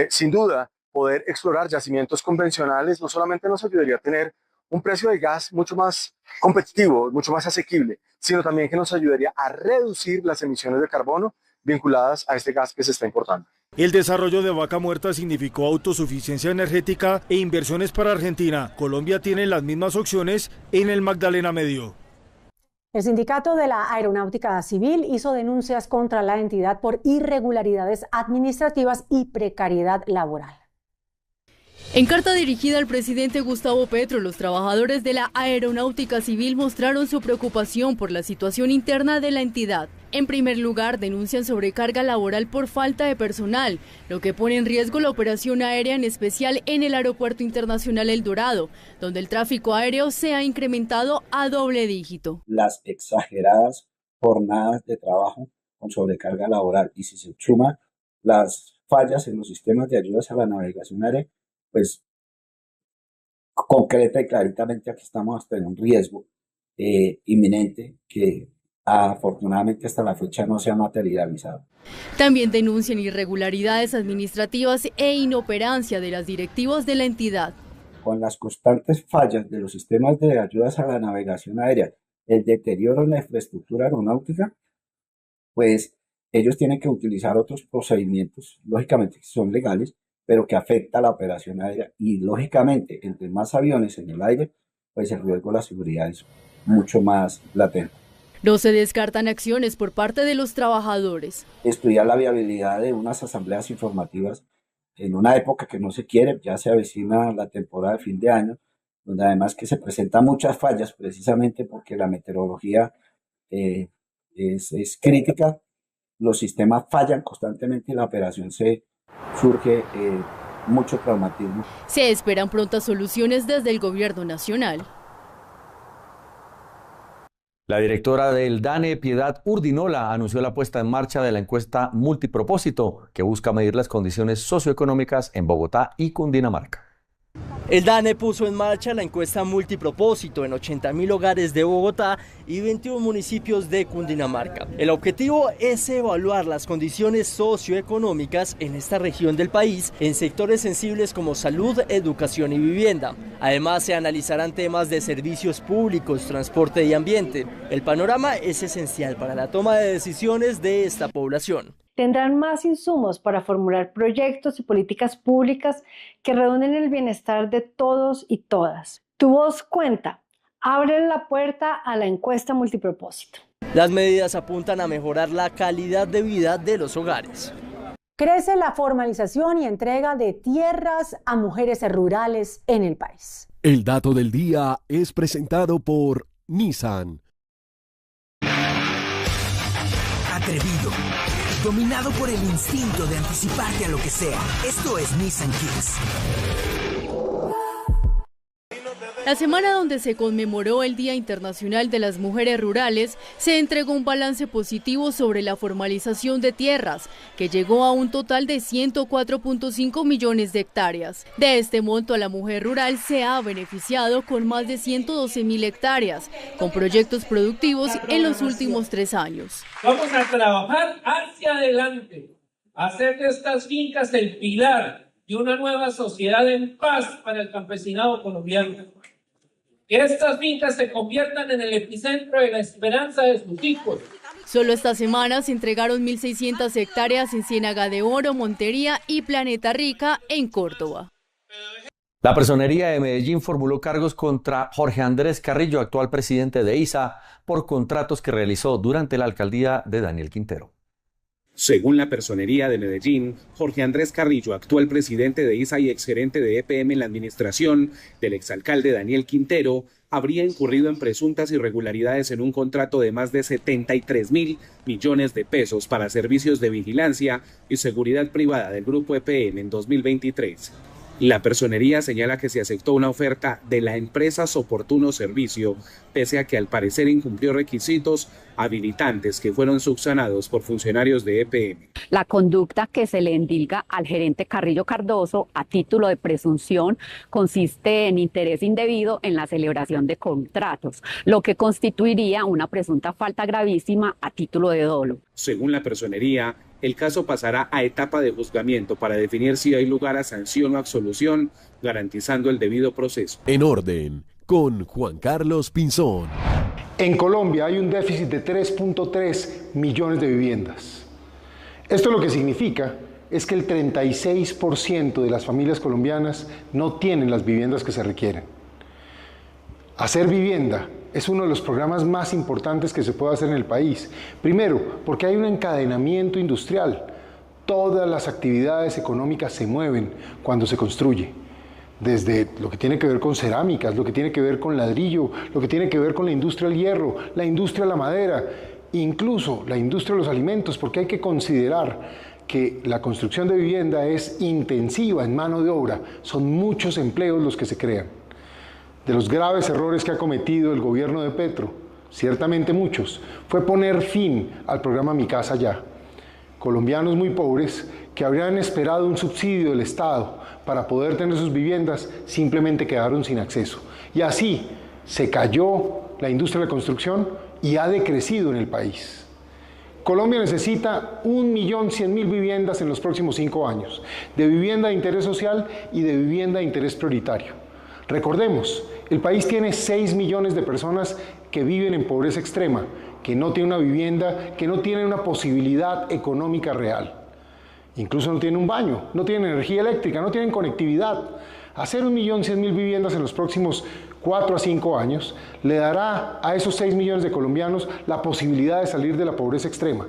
Sin duda, poder explorar yacimientos convencionales no solamente nos ayudaría a tener un precio del gas mucho más competitivo, mucho más asequible, sino también que nos ayudaría a reducir las emisiones de carbono vinculadas a este gas que se está importando. El desarrollo de Vaca Muerta significó autosuficiencia energética e inversiones para Argentina. Colombia tiene las mismas opciones en el Magdalena Medio. El Sindicato de la Aeronáutica Civil hizo denuncias contra la entidad por irregularidades administrativas y precariedad laboral. En carta dirigida al presidente Gustavo Petro, los trabajadores de la Aeronáutica Civil mostraron su preocupación por la situación interna de la entidad. En primer lugar, denuncian sobrecarga laboral por falta de personal, lo que pone en riesgo la operación aérea, en especial en el Aeropuerto Internacional El Dorado, donde el tráfico aéreo se ha incrementado a doble dígito. Las exageradas jornadas de trabajo con sobrecarga laboral, y si se suma las fallas en los sistemas de ayudas a la navegación aérea, pues concreta y claritamente aquí estamos hasta en un riesgo inminente que afortunadamente hasta la fecha no se ha materializado. También denuncian irregularidades administrativas e inoperancia de las directivas de la entidad. Con las constantes fallas de los sistemas de ayudas a la navegación aérea, el deterioro en la infraestructura aeronáutica, pues ellos tienen que utilizar otros procedimientos, lógicamente que son legales, pero que afecta a la operación aérea, y lógicamente entre más aviones en el aire, pues el riesgo de la seguridad es mucho más latente. No se descartan acciones por parte de los trabajadores. Estudiar la viabilidad de unas asambleas informativas en una época que no se quiere, ya se avecina la temporada de fin de año, donde además que se presentan muchas fallas precisamente porque la meteorología es crítica, los sistemas fallan constantemente y la operación surge mucho traumatismo. Se esperan prontas soluciones desde el gobierno nacional. La directora del DANE, Piedad Urdinola, anunció la puesta en marcha de la encuesta Multipropósito, que busca medir las condiciones socioeconómicas en Bogotá y Cundinamarca. El DANE puso en marcha la encuesta Multipropósito en 80.000 hogares de Bogotá y 21 municipios de Cundinamarca. El objetivo es evaluar las condiciones socioeconómicas en esta región del país en sectores sensibles como salud, educación y vivienda. Además, se analizarán temas de servicios públicos, transporte y ambiente. El panorama es esencial para la toma de decisiones de esta población. Tendrán más insumos para formular proyectos y políticas públicas que reúnen el bienestar de todos y todas. Tu voz cuenta. Abre la puerta a la encuesta Multipropósito. Las medidas apuntan a mejorar la calidad de vida de los hogares. Crece la formalización y entrega de tierras a mujeres rurales en el país. El dato del día es presentado por Nissan. Atrevido. Dominado por el instinto de anticiparte a lo que sea. Esto es Nissan Kicks. La semana donde se conmemoró el Día Internacional de las Mujeres Rurales, se entregó un balance positivo sobre la formalización de tierras, que llegó a un total de 104.5 millones de hectáreas. De este monto, la mujer rural se ha beneficiado con más de 112.000 hectáreas, con proyectos productivos en los últimos 3 años. Vamos a trabajar hacia adelante, hacer de estas fincas el pilar de una nueva sociedad en paz para el campesinado colombiano. Que estas fincas se conviertan en el epicentro de la esperanza de sus hijos. Solo esta semana se entregaron 1.600 hectáreas en Ciénaga de Oro, Montería y Planeta Rica en Córdoba. La Personería de Medellín formuló cargos contra Jorge Andrés Carrillo, actual presidente de ISA, por contratos que realizó durante la alcaldía de Daniel Quintero. Según la Personería de Medellín, Jorge Andrés Carrillo, actual presidente de ISA y exgerente de EPM en la administración del exalcalde Daniel Quintero, habría incurrido en presuntas irregularidades en un contrato de más de 73.000 millones de pesos para servicios de vigilancia y seguridad privada del grupo EPM en 2023. La Personería señala que se aceptó una oferta de la empresa Soportuno Servicio, pese a que al parecer incumplió requisitos habilitantes que fueron subsanados por funcionarios de EPM. La conducta que se le endilga al gerente Carrillo Cardoso a título de presunción consiste en interés indebido en la celebración de contratos, lo que constituiría una presunta falta gravísima a título de dolo. Según la Personería, el caso pasará a etapa de juzgamiento para definir si hay lugar a sanción o absolución, garantizando el debido proceso. En orden, con Juan Carlos Pinzón. En Colombia hay un déficit de 3.3 millones de viviendas. Esto lo que significa es que el 36% de las familias colombianas no tienen las viviendas que se requieren. Hacer vivienda es uno de los programas más importantes que se puede hacer en el país. Primero, porque hay un encadenamiento industrial. Todas las actividades económicas se mueven cuando se construye. Desde lo que tiene que ver con cerámicas, lo que tiene que ver con ladrillo, lo que tiene que ver con la industria del hierro, la industria de la madera, incluso la industria de los alimentos, porque hay que considerar que la construcción de vivienda es intensiva en mano de obra. Son muchos empleos los que se crean. De los graves errores que ha cometido el gobierno de Petro, ciertamente muchos, fue poner fin al programa Mi Casa Ya. Colombianos muy pobres que habrían esperado un subsidio del Estado para poder tener sus viviendas, simplemente quedaron sin acceso. Y así se cayó la industria de la construcción y ha decrecido en el país. Colombia necesita 1.100.000 viviendas en los próximos 5 años, de vivienda de interés social y de vivienda de interés prioritario. Recordemos, el país tiene 6 millones de personas que viven en pobreza extrema, que no tienen una vivienda, que no tienen una posibilidad económica real. Incluso no tienen un baño, no tienen energía eléctrica, no tienen conectividad. Hacer 1.100.000 viviendas en los próximos 4 a 5 años le dará a esos 6 millones de colombianos la posibilidad de salir de la pobreza extrema.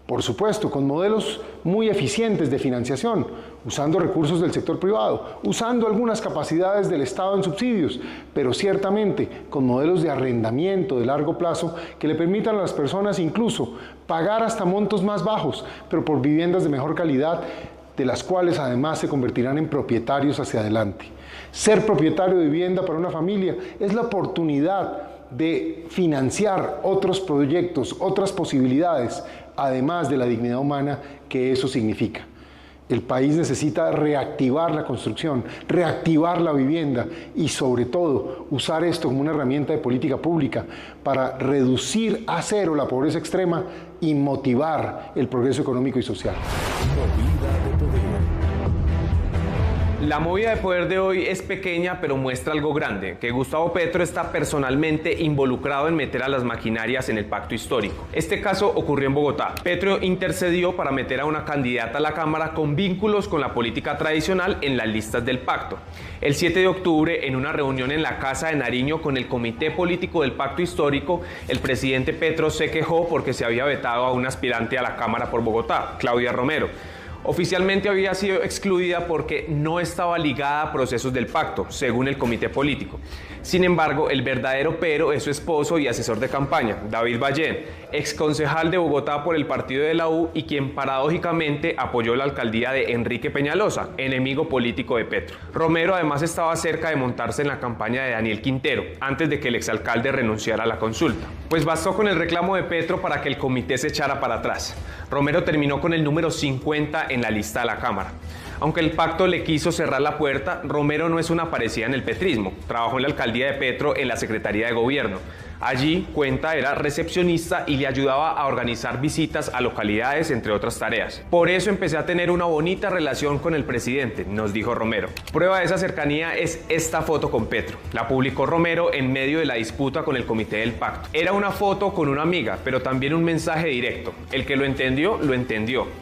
Por supuesto, con modelos muy eficientes de financiación, usando recursos del sector privado, usando algunas capacidades del Estado en subsidios, pero ciertamente con modelos de arrendamiento de largo plazo que le permitan a las personas incluso pagar hasta montos más bajos, pero por viviendas de mejor calidad, de las cuales además se convertirán en propietarios hacia adelante. Ser propietario de vivienda para una familia es la oportunidad de financiar otros proyectos, otras posibilidades, además de la dignidad humana que eso significa. El país necesita reactivar la construcción, reactivar la vivienda y sobre todo usar esto como una herramienta de política pública para reducir a cero la pobreza extrema y motivar el progreso económico y social. La movida de poder de hoy es pequeña, pero muestra algo grande, que Gustavo Petro está personalmente involucrado en meter a las maquinarias en el pacto histórico. Este caso ocurrió en Bogotá. Petro intercedió para meter a una candidata a la Cámara con vínculos con la política tradicional en las listas del pacto. El 7 de octubre, en una reunión en la Casa de Nariño con el Comité Político del Pacto Histórico, el presidente Petro se quejó porque se había vetado a un aspirante a la Cámara por Bogotá, Claudia Romero. Oficialmente había sido excluida porque no estaba ligada a procesos del pacto, según el comité político. Sin embargo, el verdadero pero es su esposo y asesor de campaña, David Ballén, exconcejal de Bogotá por el partido de la U y quien paradójicamente apoyó la alcaldía de Enrique Peñalosa, enemigo político de Petro. Romero además estaba cerca de montarse en la campaña de Daniel Quintero, antes de que el exalcalde renunciara a la consulta. Pues bastó con el reclamo de Petro para que el comité se echara para atrás. Romero terminó con el número 50 en la lista de la Cámara. Aunque el pacto le quiso cerrar la puerta, Romero no es una aparecida en el petrismo. Trabajó en la alcaldía de Petro en la Secretaría de Gobierno. Allí, cuenta, era recepcionista y le ayudaba a organizar visitas a localidades, entre otras tareas. Por eso empecé a tener una bonita relación con el presidente, nos dijo Romero. Prueba de esa cercanía es esta foto con Petro. La publicó Romero en medio de la disputa con el comité del pacto. Era una foto con una amiga, pero también un mensaje directo. El que lo entendió,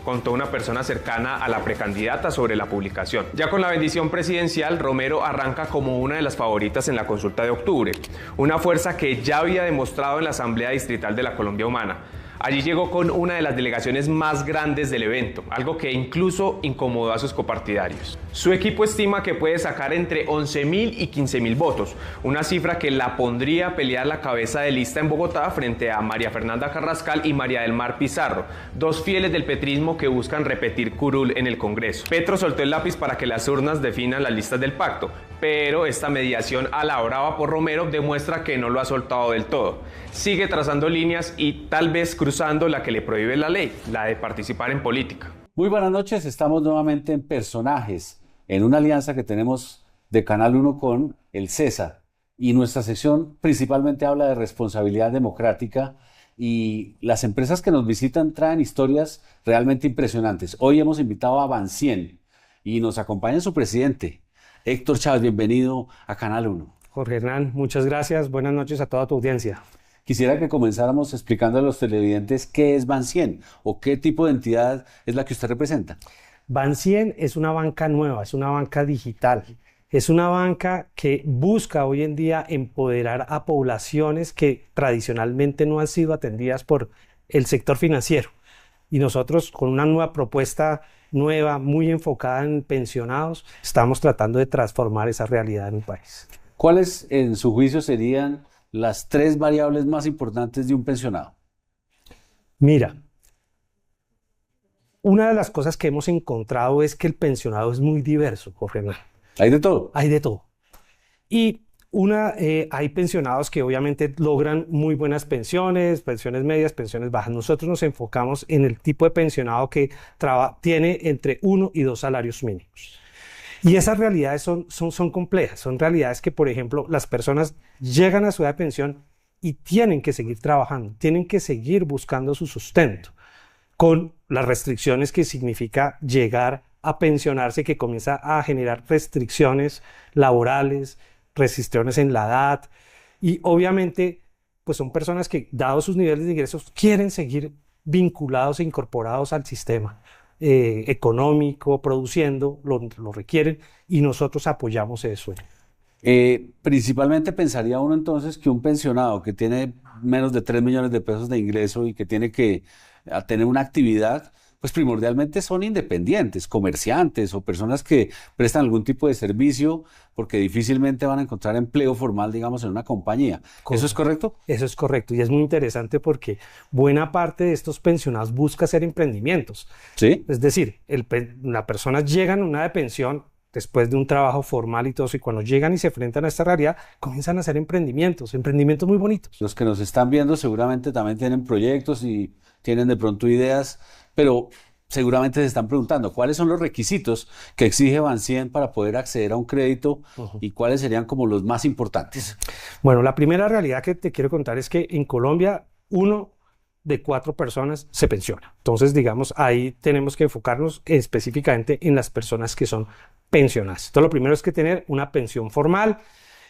contó una persona cercana a la precandidata sobre la publicación. Ya con la bendición presidencial, Romero arranca como una de las favoritas en la consulta de octubre. Una fuerza que ya había demostrado en la Asamblea Distrital de la Colombia Humana. Allí llegó con una de las delegaciones más grandes del evento, algo que incluso incomodó a sus copartidarios. Su equipo estima que puede sacar entre 11.000 y 15.000 votos, una cifra que la pondría a pelear la cabeza de lista en Bogotá frente a María Fernanda Carrascal y María del Mar Pizarro, dos fieles del petrismo que buscan repetir curul en el Congreso. Petro soltó el lápiz para que las urnas definan las listas del pacto, pero esta mediación alabrada por Romero demuestra que no lo ha soltado del todo. Sigue trazando líneas y tal vez cruzando la que le prohíbe la ley, la de participar en política. Muy buenas noches, estamos nuevamente en Personajes, en una alianza que tenemos de Canal 1 con el César. Y nuestra sección principalmente habla de responsabilidad democrática y las empresas que nos visitan traen historias realmente impresionantes. Hoy hemos invitado a Bancien y nos acompaña su presidente, Héctor Chávez. Bienvenido a Canal 1. Jorge Hernán, muchas gracias. Buenas noches a toda tu audiencia. Quisiera que comenzáramos explicando a los televidentes qué es Bancien o qué tipo de entidad es la que usted representa. Bancien es una banca nueva, es una banca digital. Es una banca que busca hoy en día empoderar a poblaciones que tradicionalmente no han sido atendidas por el sector financiero. Y nosotros, con una nueva propuesta nueva, muy enfocada en pensionados, estamos tratando de transformar esa realidad en el país. ¿Cuáles, en su juicio, serían las 3 variables más importantes de un pensionado? Mira, una de las cosas que hemos encontrado es que el pensionado es muy diverso, Jorge Hernán. ¿Hay de todo? Hay de todo. Y hay pensionados que obviamente logran muy buenas pensiones, pensiones medias, pensiones bajas. Nosotros nos enfocamos en el tipo de pensionado que tiene entre 1 y 2 salarios mínimos. Y esas realidades son complejas, son realidades que, por ejemplo, las personas llegan a su edad de pensión y tienen que seguir trabajando, tienen que seguir buscando su sustento, con las restricciones que significa llegar a pensionarse, que comienza a generar restricciones laborales, restricciones en la edad, y obviamente pues son personas que, dados sus niveles de ingresos, quieren seguir vinculados e incorporados al sistema económico, produciendo, lo requieren, y nosotros apoyamos eso. Principalmente pensaría uno entonces que un pensionado que tiene menos de 3 millones de pesos de ingreso y que tiene que tener una actividad, pues primordialmente son independientes, comerciantes o personas que prestan algún tipo de servicio porque difícilmente van a encontrar empleo formal, digamos, en una compañía. ¿Eso es correcto? Eso es correcto, y es muy interesante porque buena parte de estos pensionados busca hacer emprendimientos. ¿Sí? Es decir, la persona llega en una de pensión después de un trabajo formal y todo eso, y cuando llegan y se enfrentan a esta realidad, comienzan a hacer emprendimientos muy bonitos. Los que nos están viendo seguramente también tienen proyectos y tienen de pronto ideas, pero seguramente se están preguntando cuáles son los requisitos que exige Bancien para poder acceder a un crédito y cuáles serían como los más importantes. Bueno, la primera realidad que te quiero contar es que en Colombia 1 de 4 personas se pensiona. Entonces, digamos, ahí tenemos que enfocarnos específicamente en las personas que son pensionadas. Entonces, lo primero es que tener una pensión formal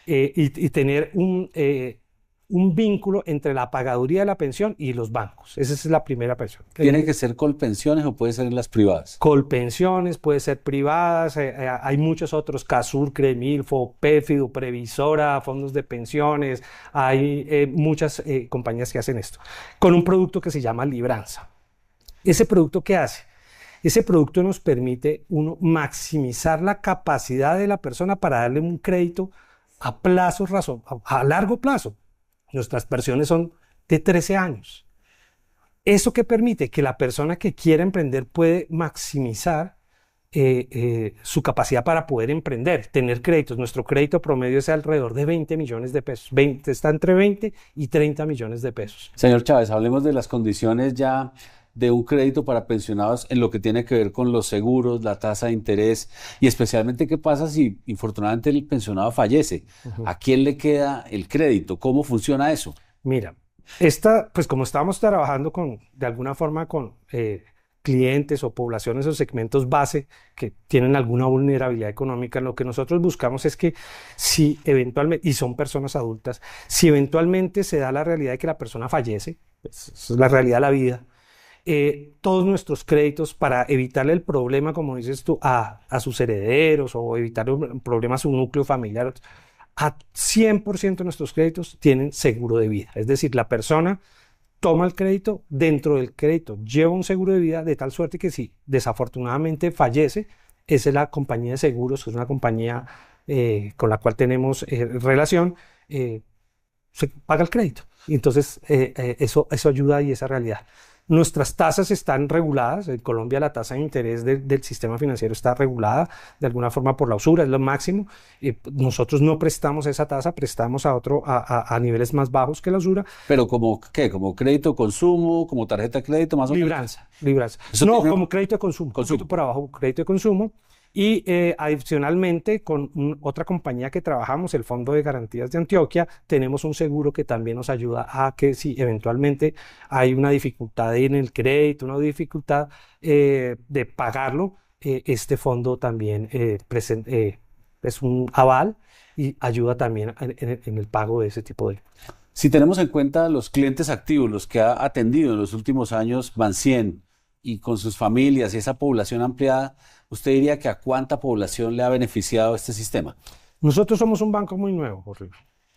y tener un vínculo entre la pagaduría de la pensión y los bancos. Esa es la primera pensión. ¿Tiene que ser Colpensiones o puede ser en las privadas? Colpensiones, puede ser privadas, hay muchos otros, Casur, Cremilfo, Péfido, Previsora, fondos de pensiones, hay muchas compañías que hacen esto, con un producto que se llama Libranza. ¿Ese producto qué hace? Ese producto nos permite maximizar la capacidad de la persona para darle un crédito a largo plazo. Nuestras versiones son de 13 años. ¿Eso qué permite? Que la persona que quiera emprender puede maximizar su capacidad para poder emprender, tener créditos. Nuestro crédito promedio es alrededor de 20 millones de pesos. Está entre 20 y 30 millones de pesos. Señor Chávez, hablemos de las condiciones ya de un crédito para pensionados en lo que tiene que ver con los seguros, la tasa de interés y especialmente qué pasa si infortunadamente el pensionado fallece. ¿A quién le queda el crédito? ¿Cómo funciona eso? Mira, pues como estamos trabajando de alguna forma con clientes o poblaciones o segmentos base que tienen alguna vulnerabilidad económica, lo que nosotros buscamos es que si eventualmente, y son personas adultas, si eventualmente se da la realidad de que la persona fallece, pues, esa es la realidad de la vida, todos nuestros créditos para evitarle el problema, como dices tú, a sus herederos o evitar un problema a su núcleo familiar, a 100% de nuestros créditos tienen seguro de vida. Es decir, la persona toma el crédito, dentro del crédito lleva un seguro de vida de tal suerte que si desafortunadamente fallece, esa es la compañía de seguros, que es una compañía con la cual tenemos relación, se paga el crédito. Y entonces eso ayuda y esa realidad. Nuestras tasas están reguladas. En Colombia la tasa de interés del sistema financiero está regulada de alguna forma por la usura, es lo máximo. Nosotros no prestamos esa tasa, prestamos a niveles más bajos que la usura. ¿Pero como qué? ¿Como crédito de consumo? ¿Como tarjeta de crédito? Más o menos. Libranza. No, como crédito de consumo. Un poquito por abajo, crédito de consumo. Y adicionalmente con otra compañía que trabajamos, el Fondo de Garantías de Antioquia, tenemos un seguro que también nos ayuda a que si eventualmente hay una dificultad en el crédito, una dificultad de pagarlo, este fondo también es un aval y ayuda también en el pago de ese tipo de... Si tenemos en cuenta los clientes activos, los que ha atendido en los últimos años Bancien y con sus familias y esa población ampliada, ¿usted diría que a cuánta población le ha beneficiado este sistema? Nosotros somos un banco muy nuevo, Jorge.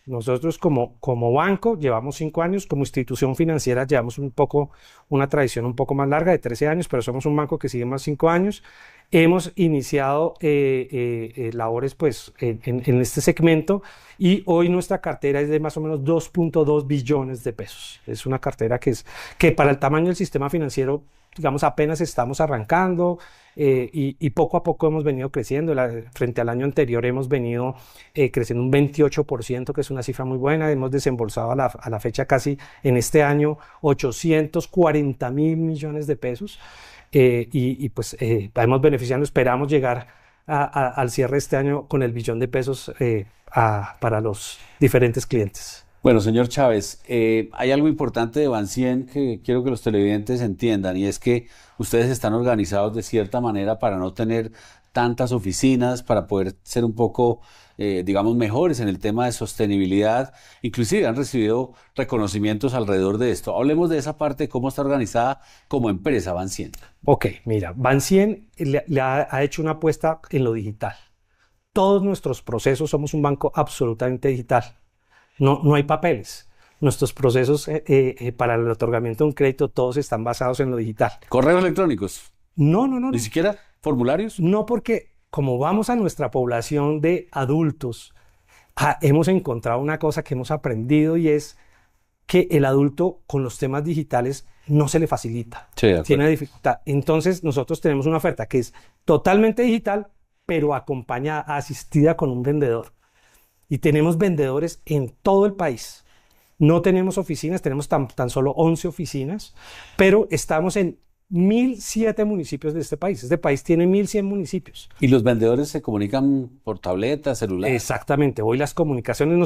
Nosotros como banco llevamos 5 años, como institución financiera llevamos una tradición un poco más larga de 13 años, pero somos un banco que sigue más 5 años. Hemos iniciado labores pues, en este segmento y hoy nuestra cartera es de más o menos 2.2 billones de pesos. Es una cartera que para el tamaño del sistema financiero, digamos, apenas estamos arrancando y poco a poco hemos venido creciendo. Frente al año anterior hemos venido creciendo un 28%, que es una cifra muy buena. Hemos desembolsado a la fecha casi en este año 840.000 millones de pesos y pues hemos beneficiado. Esperamos llegar al cierre de este año con el billón de pesos para los diferentes clientes. Bueno, señor Chávez, hay algo importante de Bancien que quiero que los televidentes entiendan y es que ustedes están organizados de cierta manera para no tener tantas oficinas, para poder ser un poco, digamos, mejores en el tema de sostenibilidad. Inclusive han recibido reconocimientos alrededor de esto. Hablemos de esa parte, cómo está organizada como empresa Bancien. Ok, mira, Bancien le ha hecho una apuesta en lo digital. Todos nuestros procesos, somos un banco absolutamente digital. No hay papeles. Nuestros procesos para el otorgamiento de un crédito, todos están basados en lo digital. ¿Correos electrónicos? No. ¿Ni siquiera formularios? No, porque como vamos a nuestra población de adultos, hemos encontrado una cosa que hemos aprendido y es que el adulto con los temas digitales no se le facilita. Sí, tiene dificultad. Entonces nosotros tenemos una oferta que es totalmente digital, pero acompañada, asistida con un vendedor. Y tenemos vendedores en todo el país. No tenemos oficinas, tenemos tan solo 11 oficinas, pero estamos en 1.007 municipios de este país. Este país tiene 1.100 municipios. ¿Y los vendedores se comunican por tableta, celular? Exactamente. Hoy las comunicaciones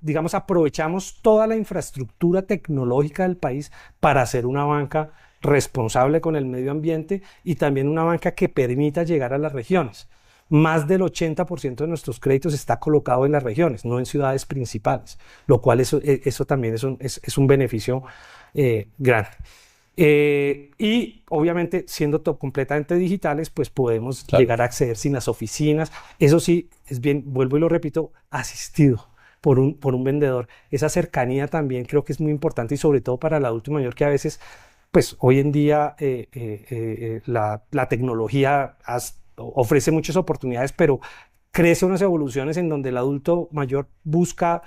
digamos, aprovechamos toda la infraestructura tecnológica del país para hacer una banca responsable con el medio ambiente y también una banca que permita llegar a las regiones. Más del 80% de nuestros créditos está colocado en las regiones, no en ciudades principales, lo cual eso también es un beneficio grande. Y obviamente siendo completamente digitales, pues podemos llegar a acceder sin las oficinas. Eso sí, es bien, vuelvo y lo repito, asistido por un vendedor. Esa cercanía también creo que es muy importante y sobre todo para el adulto mayor que a veces, pues hoy en día la tecnología ofrece muchas oportunidades, pero crece unas evoluciones en donde el adulto mayor busca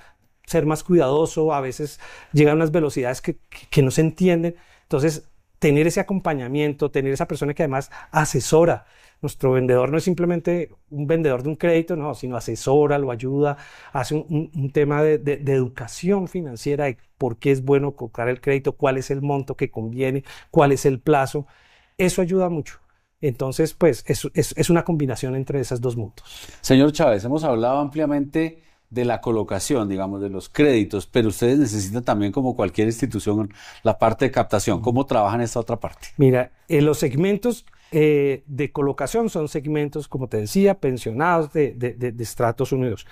ser más cuidadoso, a veces llegan a unas velocidades que no se entienden. Entonces, tener ese acompañamiento, tener esa persona que además asesora. Nuestro vendedor no es simplemente un vendedor de un crédito, no, sino asesora, lo ayuda, hace un tema de educación financiera, de por qué es bueno comprar el crédito, cuál es el monto que conviene, cuál es el plazo. Eso ayuda mucho. Entonces, pues, es una combinación entre esas dos mundos. Señor Chávez, hemos hablado ampliamente de la colocación, digamos, de los créditos, pero ustedes necesitan también, como cualquier institución, la parte de captación. ¿Cómo trabajan esta otra parte? Mira, los segmentos de colocación son segmentos, como te decía, pensionados de estratos unidos.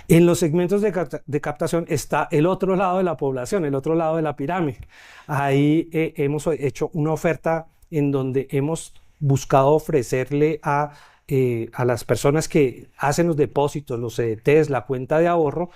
En los segmentos de captación está el otro lado de la población, el otro lado de la pirámide. Ahí hemos hecho una oferta en donde hemos buscado ofrecerle a las personas que hacen los depósitos, los CDTs, la cuenta de ahorro,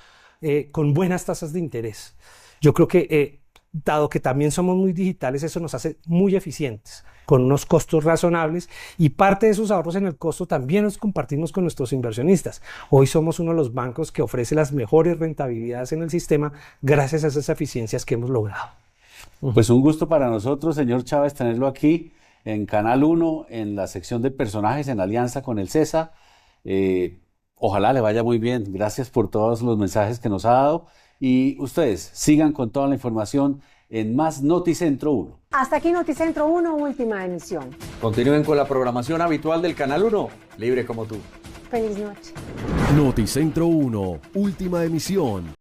con buenas tasas de interés. Yo creo que, dado que también somos muy digitales, eso nos hace muy eficientes, con unos costos razonables, y parte de esos ahorros en el costo también los compartimos con nuestros inversionistas. Hoy somos uno de los bancos que ofrece las mejores rentabilidades en el sistema gracias a esas eficiencias que hemos logrado. Pues un gusto para nosotros, señor Chávez, tenerlo aquí en Canal 1, en la sección de personajes, en alianza con el CESA. Ojalá le vaya muy bien. Gracias por todos los mensajes que nos ha dado. Y ustedes sigan con toda la información en más Noticentro 1. Hasta aquí Noticentro 1, última emisión. Continúen con la programación habitual del Canal 1, libre como tú. Feliz noche. Noticentro 1, última emisión.